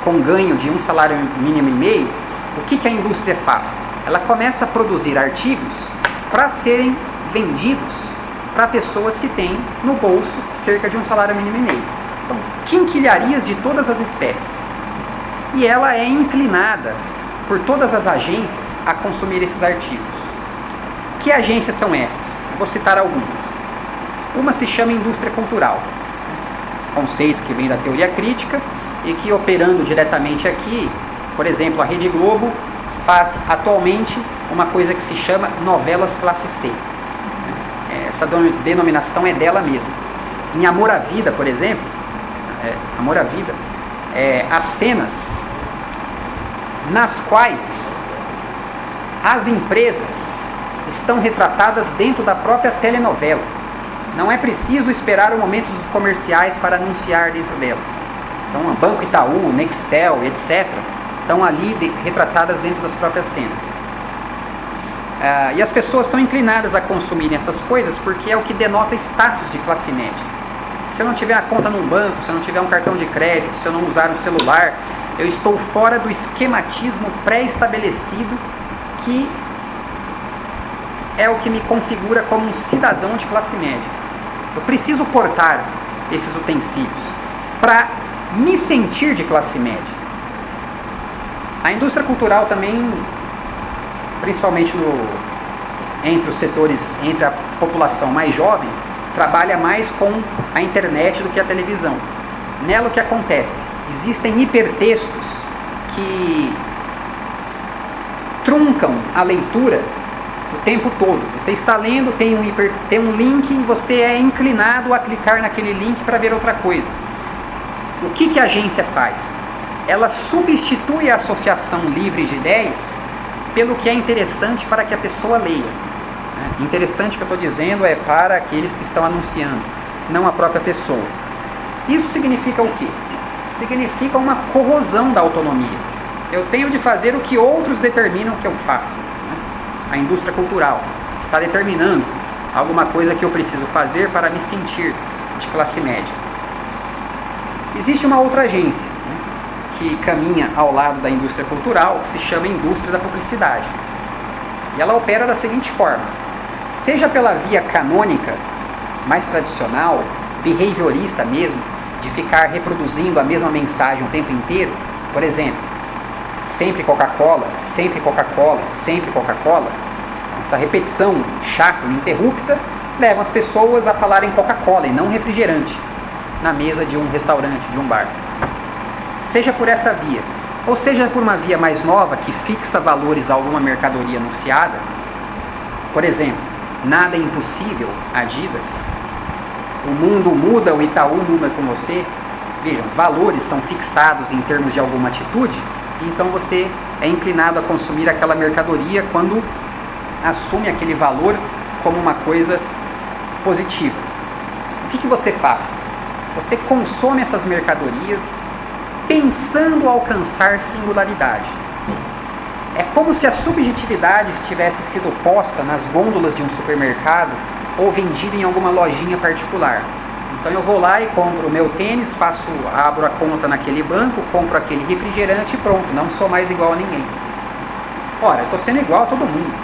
com ganho de um salário mínimo e meio, o que a indústria faz? Ela começa a produzir artigos para serem vendidos para pessoas que têm no bolso cerca de um salário mínimo e meio. Então, quinquilharias de todas as espécies. E ela é inclinada por todas as agências a consumir esses artigos. Que agências são essas? Eu vou citar algumas. Uma se chama indústria cultural, conceito que vem da teoria crítica e que, operando diretamente aqui, por exemplo, a Rede Globo faz atualmente uma coisa que se chama novelas classe C. Essa denominação é dela mesma. Em Amor à Vida, por exemplo, Amor à Vida, as cenas nas quais as empresas estão retratadas dentro da própria telenovela. Não é preciso esperar o momento dos comerciais para anunciar dentro delas. Então, Banco Itaú, Nextel, etc., estão ali retratadas dentro das próprias cenas. E as pessoas são inclinadas a consumirem essas coisas porque é o que denota status de classe média. Se eu não tiver a conta num banco, se eu não tiver um cartão de crédito, se eu não usar um celular, eu estou fora do esquematismo pré-estabelecido que é o que me configura como um cidadão de classe média. Eu preciso portar esses utensílios para me sentir de classe média. A indústria cultural também, principalmente entre os setores, entre a população mais jovem, trabalha mais com a internet do que a televisão. Nela o que acontece? Existem hipertextos que truncam a leitura o tempo todo. Você está lendo, tem um link e você é inclinado a clicar naquele link para ver outra coisa. O que a agência faz? Ela substitui a associação livre de ideias pelo que é interessante para que a pessoa leia. Interessante que eu estou dizendo é para aqueles que estão anunciando, não a própria pessoa. Isso significa o quê? Significa uma corrosão da autonomia. Eu tenho de fazer o que outros determinam que eu faça. A indústria cultural está determinando alguma coisa que eu preciso fazer para me sentir de classe média. Existe uma outra agência que caminha ao lado da indústria cultural, que se chama indústria da publicidade. E ela opera da seguinte forma: seja pela via canônica, mais tradicional, behaviorista mesmo, de ficar reproduzindo a mesma mensagem o tempo inteiro. Por exemplo, sempre Coca-Cola, sempre Coca-Cola, sempre Coca-Cola, essa repetição chata, ininterrupta, leva as pessoas a falarem Coca-Cola e não refrigerante na mesa de um restaurante, de um bar. Seja por essa via, ou seja por uma via mais nova que fixa valores a alguma mercadoria anunciada, por exemplo, nada é impossível, Adidas, o mundo muda, o Itaú muda com você. Vejam, valores são fixados em termos de alguma atitude, e então você é inclinado a consumir aquela mercadoria quando assume aquele valor como uma coisa positiva. O que você faz? Você consome essas mercadorias pensando alcançar singularidade. É como se a subjetividade estivesse sido posta nas gôndolas de um supermercado ou vendida em alguma lojinha particular. Então eu vou lá e compro o meu tênis, abro a conta naquele banco, compro aquele refrigerante e pronto, não sou mais igual a ninguém. Ora, eu estou sendo igual a todo mundo,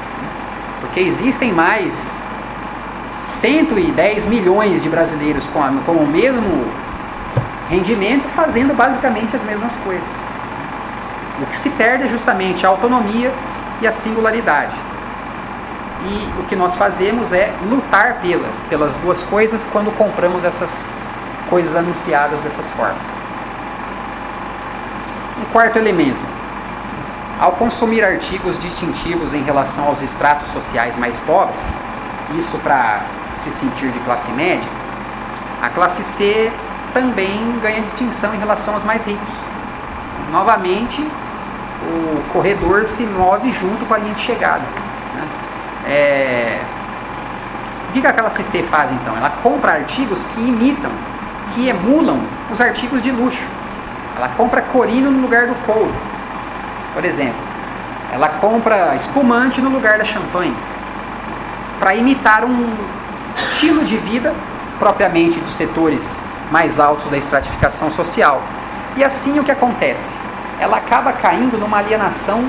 porque existem mais 110 milhões de brasileiros com o mesmo rendimento fazendo basicamente as mesmas coisas. O que se perde é justamente a autonomia e a singularidade. E o que nós fazemos é lutar pelas duas coisas quando compramos essas coisas anunciadas dessas formas. Um quarto elemento. Ao consumir artigos distintivos em relação aos estratos sociais mais pobres, isso para se sentir de classe média, a classe C também ganha distinção em relação aos mais ricos. Novamente, o corredor se move junto com a linha de chegada. O que a classe C faz então? Ela compra artigos que imitam, que emulam os artigos de luxo. Ela compra Corino no lugar do couro, por exemplo. Ela compra espumante no lugar da champanhe, para imitar um estilo de vida propriamente dos setores mais altos da estratificação social. E assim o que acontece? Ela acaba caindo numa alienação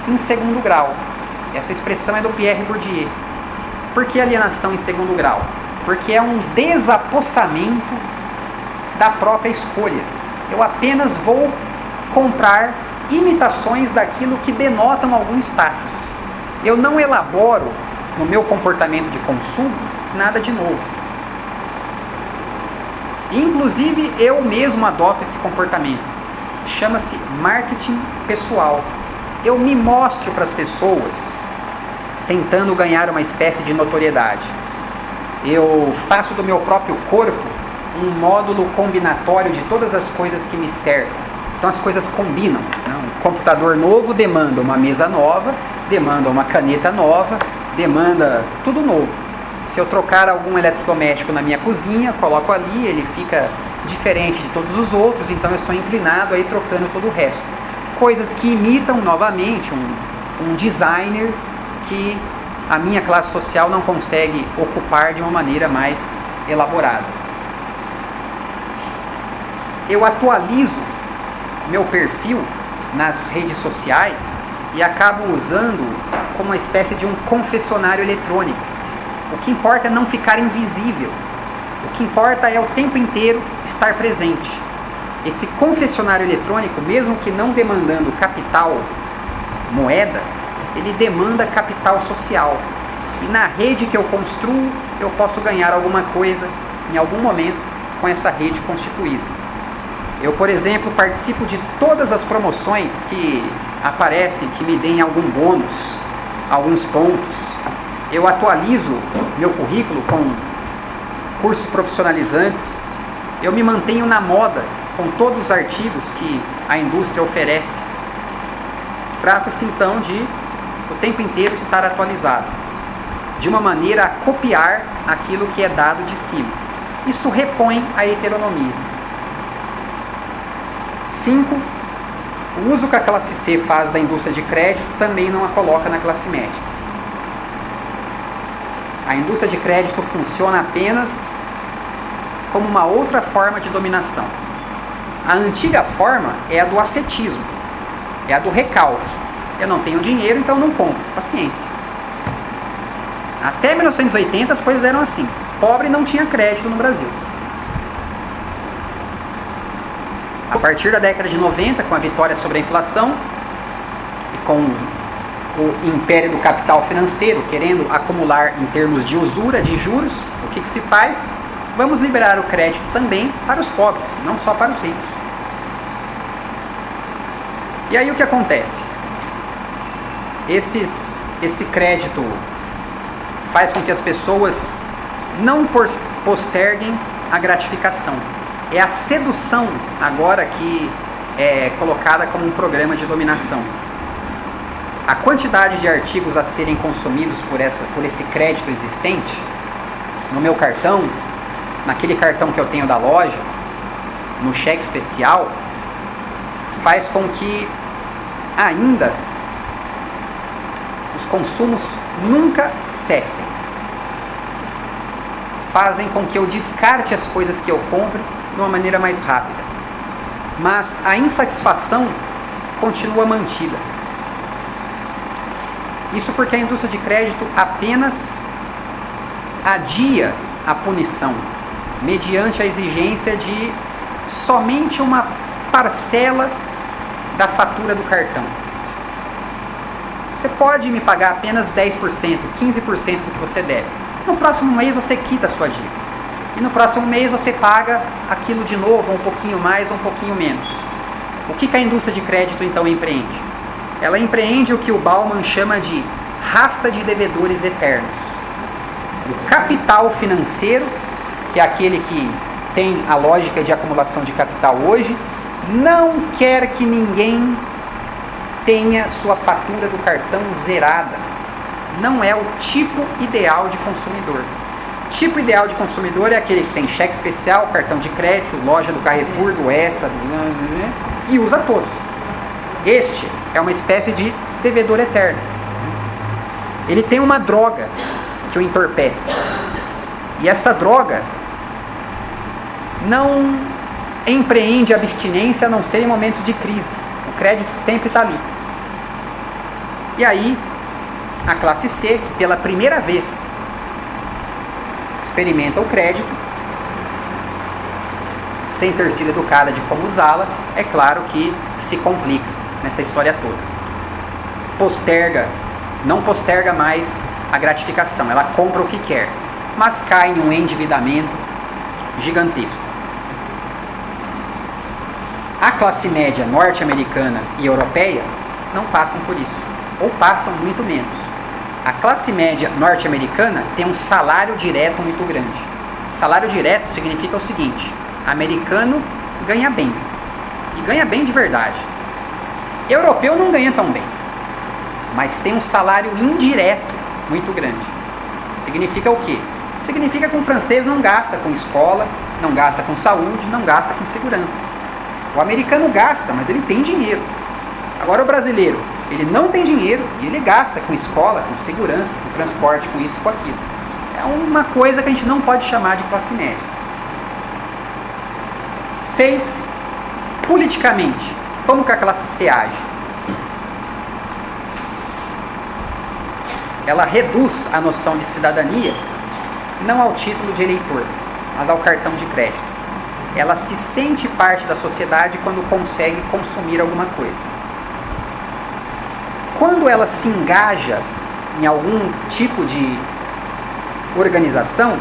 em segundo grau. Essa expressão é do Pierre Bourdieu. Por que alienação em segundo grau? Porque é um desapossamento da própria escolha. Eu apenas vou comprar imitações daquilo que denotam algum status. Eu não elaboro no meu comportamento de consumo nada de novo. Inclusive eu mesmo adoto esse comportamento. Chama-se marketing pessoal. Eu me mostro para as pessoas tentando ganhar uma espécie de notoriedade. Eu faço do meu próprio corpo um módulo combinatório de todas as coisas que me cercam. Então as coisas combinam. Um computador novo demanda uma mesa nova, demanda uma caneta nova, demanda tudo novo. Se eu trocar algum eletrodoméstico na minha cozinha, coloco ali, ele fica diferente de todos os outros, então eu sou inclinado a ir trocando todo o resto. Coisas que imitam novamente um designer que a minha classe social não consegue ocupar de uma maneira mais elaborada. Eu atualizo meu perfil nas redes sociais e acabo usando como uma espécie de um confessionário eletrônico. O que importa é não ficar invisível. O que importa é o tempo inteiro estar presente. Esse confessionário eletrônico, mesmo que não demandando capital, moeda, ele demanda capital social. E na rede que eu construo, eu posso ganhar alguma coisa em algum momento com essa rede constituída. Eu, por exemplo, participo de todas as promoções que aparecem, que me deem algum bônus, alguns pontos. Eu atualizo meu currículo com cursos profissionalizantes. Eu me mantenho na moda com todos os artigos que a indústria oferece. Trata-se então de o tempo inteiro estar atualizado, de uma maneira a copiar aquilo que é dado de cima. Isso repõe a heteronomia. 5. O uso que a classe C faz da indústria de crédito também não a coloca na classe média. A indústria de crédito funciona apenas como uma outra forma de dominação. A antiga forma é a do ascetismo, é a do recalque. Eu não tenho dinheiro, então não compro. Paciência. Até 1980 as coisas eram assim. Pobre não tinha crédito no Brasil. A partir da década de 90, com a vitória sobre a inflação, com o império do capital financeiro, querendo acumular em termos de usura, de juros. O que se faz? Vamos liberar o crédito também para os pobres, não só para os ricos. E aí o que acontece? Esse crédito faz com que as pessoas não posterguem a gratificação. É a sedução agora que é colocada como um programa de dominação. A quantidade de artigos a serem consumidos por esse crédito existente, no meu cartão, naquele cartão que eu tenho da loja, no cheque especial, faz com que ainda os consumos nunca cessem. Fazem com que eu descarte as coisas que eu compro de uma maneira mais rápida. Mas a insatisfação continua mantida. Isso porque a indústria de crédito apenas adia a punição, mediante a exigência de somente uma parcela da fatura do cartão. Você pode me pagar apenas 10%, 15% do que você deve. No próximo mês você quita a sua dívida. E no próximo mês você paga aquilo de novo, um pouquinho mais, um pouquinho menos. O que a indústria de crédito então empreende? Ela empreende o que o Bauman chama de raça de devedores eternos. O capital financeiro, que é aquele que tem a lógica de acumulação de capital hoje, não quer que ninguém tenha sua fatura do cartão zerada. Não é o tipo ideal de consumidor. O tipo ideal de consumidor é aquele que tem cheque especial, cartão de crédito, loja do Carrefour, do Extra, e usa todos. Este é uma espécie de devedor eterno. Ele tem uma droga que o entorpece. E essa droga não empreende abstinência a não ser em momentos de crise. O crédito sempre está ali. E aí, a classe C, que pela primeira vez experimenta o crédito, sem ter sido educada de como usá-la, é claro que se complica nessa história toda. Não posterga mais a gratificação, ela compra o que quer, mas cai em um endividamento gigantesco. A classe média norte-americana e europeia não passam por isso, ou passam muito menos. A classe média norte-americana tem um salário direto muito grande. Salário direto significa o seguinte: americano ganha bem, e ganha bem de verdade. Europeu não ganha tão bem, mas tem um salário indireto muito grande. Significa o quê? Significa que um francês não gasta com escola, não gasta com saúde, não gasta com segurança. O americano gasta, mas ele tem dinheiro. Agora o brasileiro, ele não tem dinheiro e ele gasta com escola, com segurança, com transporte, com isso, com aquilo. É uma coisa que a gente não pode chamar de classe média. 6. Politicamente, como que a classe C age? Ela reduz a noção de cidadania não ao título de eleitor, mas ao cartão de crédito. Ela se sente parte da sociedade quando consegue consumir alguma coisa. Quando ela se engaja em algum tipo de organização,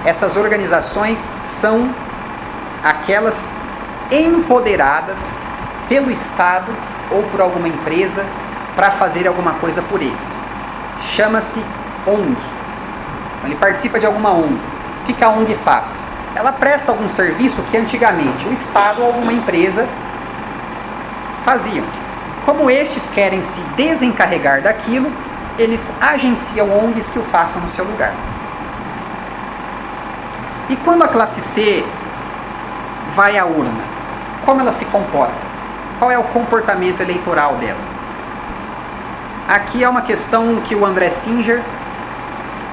essas organizações são aquelas empoderadas pelo Estado ou por alguma empresa para fazer alguma coisa por eles. Chama-se ONG. Ele participa de alguma ONG. O que a ONG faz? Ela presta algum serviço que antigamente o Estado ou alguma empresa faziam. Como estes querem se desencarregar daquilo, eles agenciam ONGs que o façam no seu lugar. E quando a classe C vai à urna, como ela se comporta? Qual é o comportamento eleitoral dela? Aqui é uma questão que o André Singer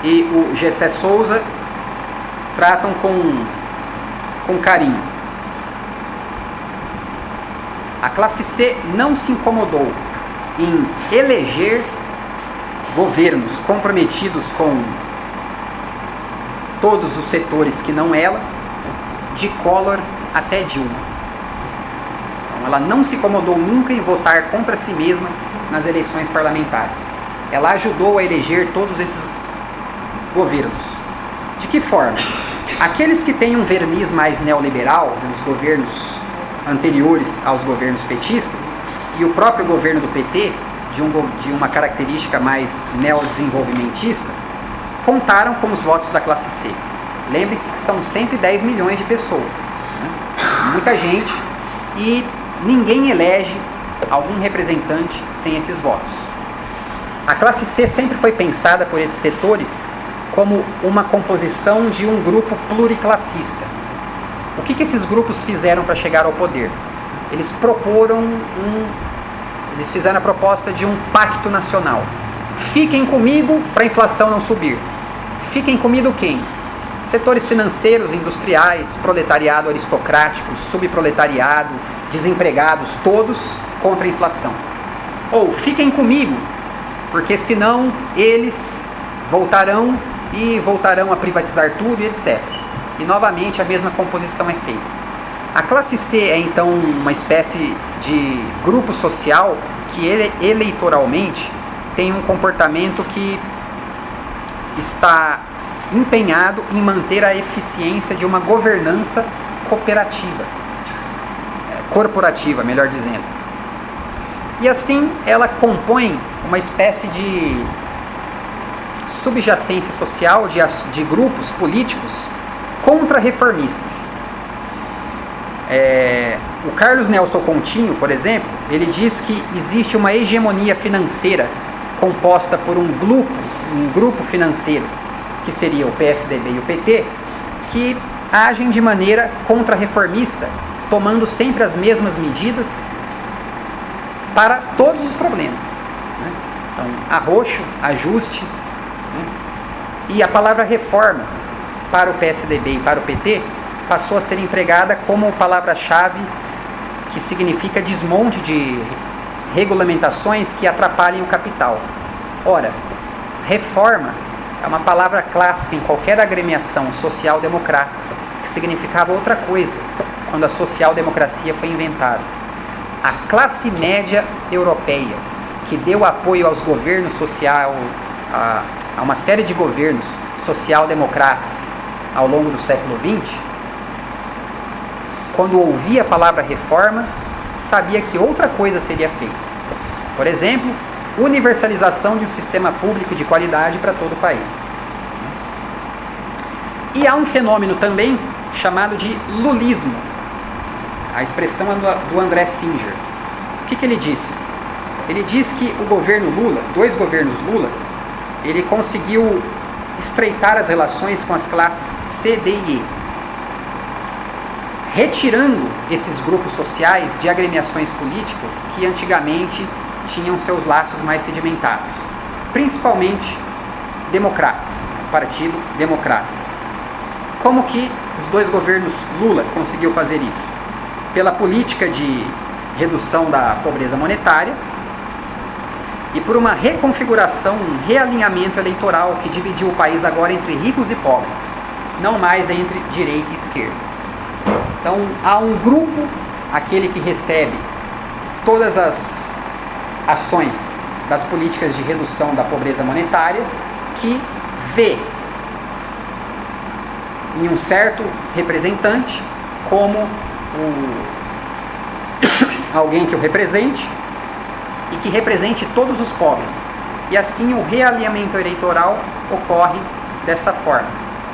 e o Gessé Souza tratam com carinho. A classe C não se incomodou em eleger governos comprometidos com todos os setores que não ela, de Collor até Dilma. Então, ela não se incomodou nunca em votar contra si mesma nas eleições parlamentares. Ela ajudou a eleger todos esses governos. De que forma? Aqueles que têm um verniz mais neoliberal, nos governos anteriores aos governos petistas, e o próprio governo do PT, de uma característica mais neodesenvolvimentista, contaram com os votos da classe C. Lembre-se que são 110 milhões de pessoas, né? Muita gente, e ninguém elege algum representante sem esses votos. A classe C sempre foi pensada por esses setores como uma composição de um grupo pluriclassista. O que esses grupos fizeram para chegar ao poder? Eles fizeram a proposta de um pacto nacional. Fiquem comigo para a inflação não subir. Fiquem comigo quem? Setores financeiros, industriais, proletariado aristocrático, subproletariado, desempregados, todos contra a inflação. Ou fiquem comigo, porque senão eles voltarão a privatizar tudo e etc. E novamente a mesma composição é feita. A classe C é então uma espécie de grupo social que eleitoralmente tem um comportamento que está empenhado em manter a eficiência de uma governança corporativa, melhor dizendo. E assim ela compõe uma espécie de subjacência social de grupos políticos contra-reformistas. O Carlos Nelson Continho, por exemplo, ele diz que existe uma hegemonia financeira composta por um grupo financeiro, que seria o PSDB e o PT, que agem de maneira contra-reformista, tomando sempre as mesmas medidas para todos os problemas, né? Então, arroxo, ajuste, né? E a palavra reforma para o PSDB e para o PT passou a ser empregada como palavra-chave que significa desmonte de regulamentações que atrapalhem o capital. Ora, reforma é uma palavra clássica em qualquer agremiação social-democrata, que significava outra coisa quando a social-democracia foi inventada. A classe média europeia, que deu apoio aos governos a uma série de governos social-democratas ao longo do século XX, quando ouvia a palavra reforma, sabia que outra coisa seria feita. Por exemplo, universalização de um sistema público de qualidade para todo o país. E há um fenômeno também chamado de lulismo. A expressão é do André Singer. O que ele diz? Ele diz que o governo Lula, 2 governos Lula, ele conseguiu estreitar as relações com as classes C, D e E, retirando esses grupos sociais de agremiações políticas que antigamente tinham seus laços mais sedimentados, principalmente democratas, Partido Democratas. Como que os 2 governos Lula conseguiu fazer isso? Pela política de redução da pobreza monetária e por uma reconfiguração, um realinhamento eleitoral que dividiu o país agora entre ricos e pobres, não mais entre direita e esquerda. Então, há um grupo, aquele que recebe todas as ações das políticas de redução da pobreza monetária, que vê em um certo representante como alguém que o represente e que represente todos os pobres. E assim o realinhamento eleitoral ocorre desta forma.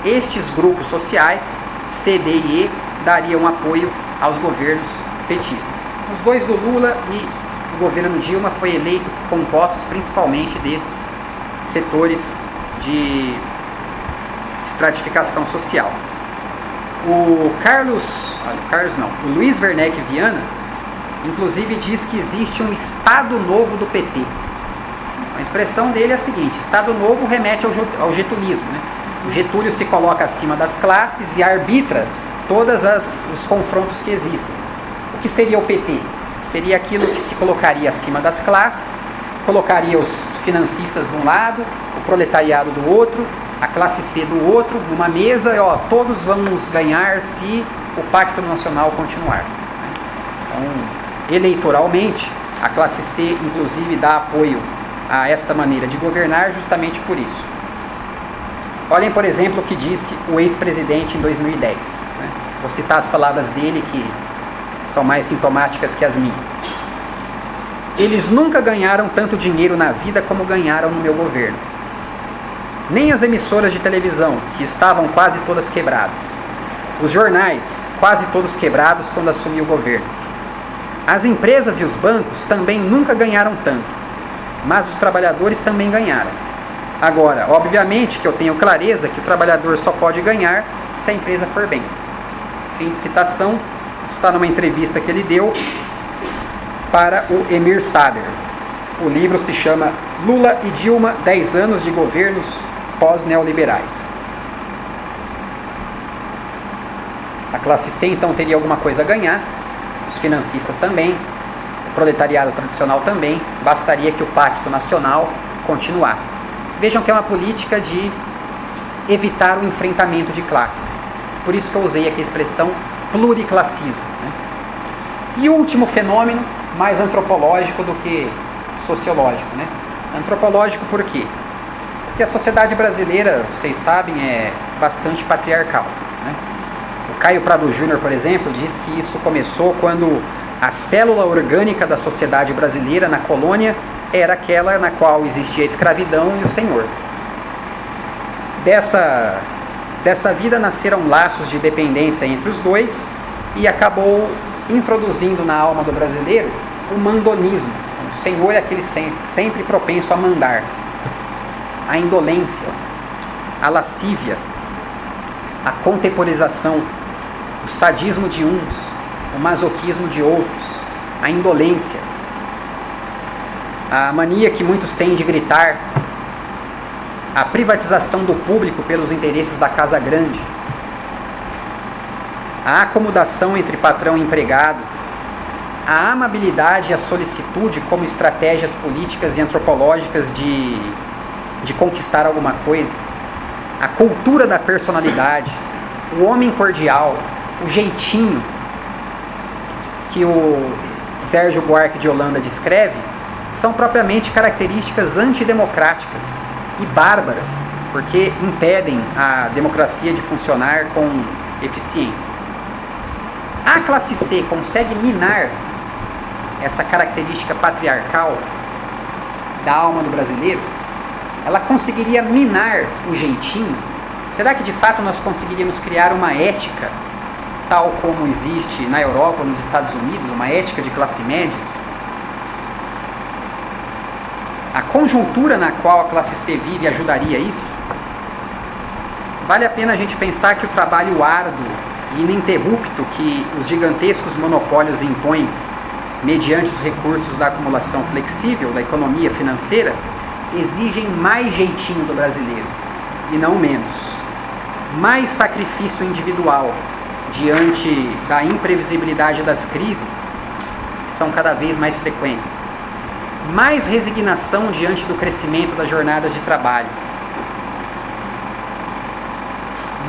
Estes grupos sociais, C, D e E, dariam apoio aos governos petistas. Os 2 do Lula e o governo Dilma foi eleito com votos principalmente desses setores de estratificação social. O Luiz Werneck Viana, inclusive, diz que existe um Estado Novo do PT. A expressão dele é a seguinte: Estado Novo remete ao getulismo, né? O Getúlio se coloca acima das classes e arbitra todos os confrontos que existem. O que seria o PT? Seria aquilo que se colocaria acima das classes, colocaria os financistas de um lado, o proletariado do outro, a classe C do outro, numa mesa, e todos vamos ganhar se o Pacto Nacional continuar. Então, eleitoralmente, A classe C, inclusive, dá apoio a esta maneira de governar justamente por isso. Olhem, por exemplo, o que disse o ex-presidente em 2010. Né? Vou citar as palavras dele, que são mais sintomáticas que as minhas. Eles nunca ganharam tanto dinheiro na vida como ganharam no meu governo. Nem as emissoras de televisão, que estavam quase todas quebradas. Os jornais, quase todos quebrados quando assumiu o governo. As empresas e os bancos também nunca ganharam tanto, mas os trabalhadores também ganharam. Agora, obviamente que eu tenho clareza que o trabalhador só pode ganhar se a empresa for bem. Fim de citação. Isso está numa entrevista que ele deu para o Emir Sader. O livro se chama Lula e Dilma, 10 anos de governos pós-neoliberais. A classe C, então, teria alguma coisa a ganhar, os financistas também, o proletariado tradicional também, bastaria que o Pacto Nacional continuasse. Vejam que é uma política de evitar o enfrentamento de classes. Por isso que eu usei aqui a expressão pluriclassismo. Né? E o último fenômeno, mais antropológico do que sociológico. Né? Antropológico por quê? Porque a sociedade brasileira, vocês sabem, é bastante patriarcal. Né? O Caio Prado Júnior, por exemplo, diz que isso começou quando a célula orgânica da sociedade brasileira na colônia era aquela na qual existia a escravidão e o senhor. Dessa vida nasceram laços de dependência entre os dois e acabou introduzindo na alma do brasileiro o mandonismo. O senhor é aquele sempre propenso a mandar. A indolência, a lascívia, a contemporização, o sadismo de uns, o masoquismo de outros, a indolência, a mania que muitos têm de gritar, a privatização do público pelos interesses da casa grande, a acomodação entre patrão e empregado, a amabilidade e a solicitude como estratégias políticas e antropológicas de conquistar alguma coisa, a cultura da personalidade, o homem cordial, o jeitinho que o Sérgio Buarque de Holanda descreve, são propriamente características antidemocráticas e bárbaras, porque impedem a democracia de funcionar com eficiência. A classe C consegue minar essa característica patriarcal da alma do brasileiro? Ela conseguiria minar o jeitinho? Será que de fato nós conseguiríamos criar uma ética tal como existe na Europa ou nos Estados Unidos, uma ética de classe média? A conjuntura na qual a classe C vive ajudaria isso? Vale a pena a gente pensar que o trabalho árduo e ininterrupto que os gigantescos monopólios impõem mediante os recursos da acumulação flexível da economia financeira exigem mais jeitinho do brasileiro e não menos. Mais sacrifício individual diante da imprevisibilidade das crises, que são cada vez mais frequentes. Mais resignação diante do crescimento das jornadas de trabalho.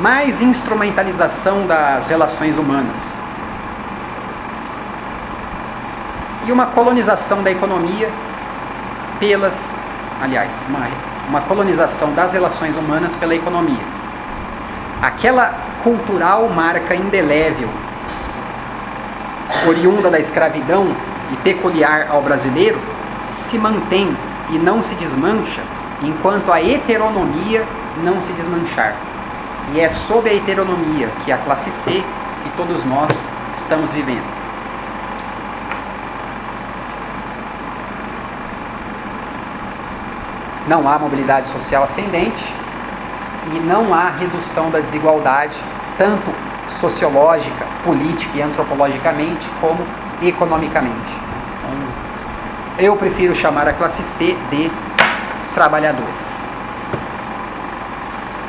Mais instrumentalização das relações humanas. E uma colonização da economia uma colonização das relações humanas pela economia. Aquela cultural marca indelével, oriunda da escravidão e peculiar ao brasileiro, se mantém e não se desmancha, enquanto a heteronomia não se desmanchar. E é sob a heteronomia que a classe C e todos nós estamos vivendo. Não há mobilidade social ascendente e não há redução da desigualdade, tanto sociológica, política e antropologicamente, como economicamente. Então, eu prefiro chamar a classe C de trabalhadores.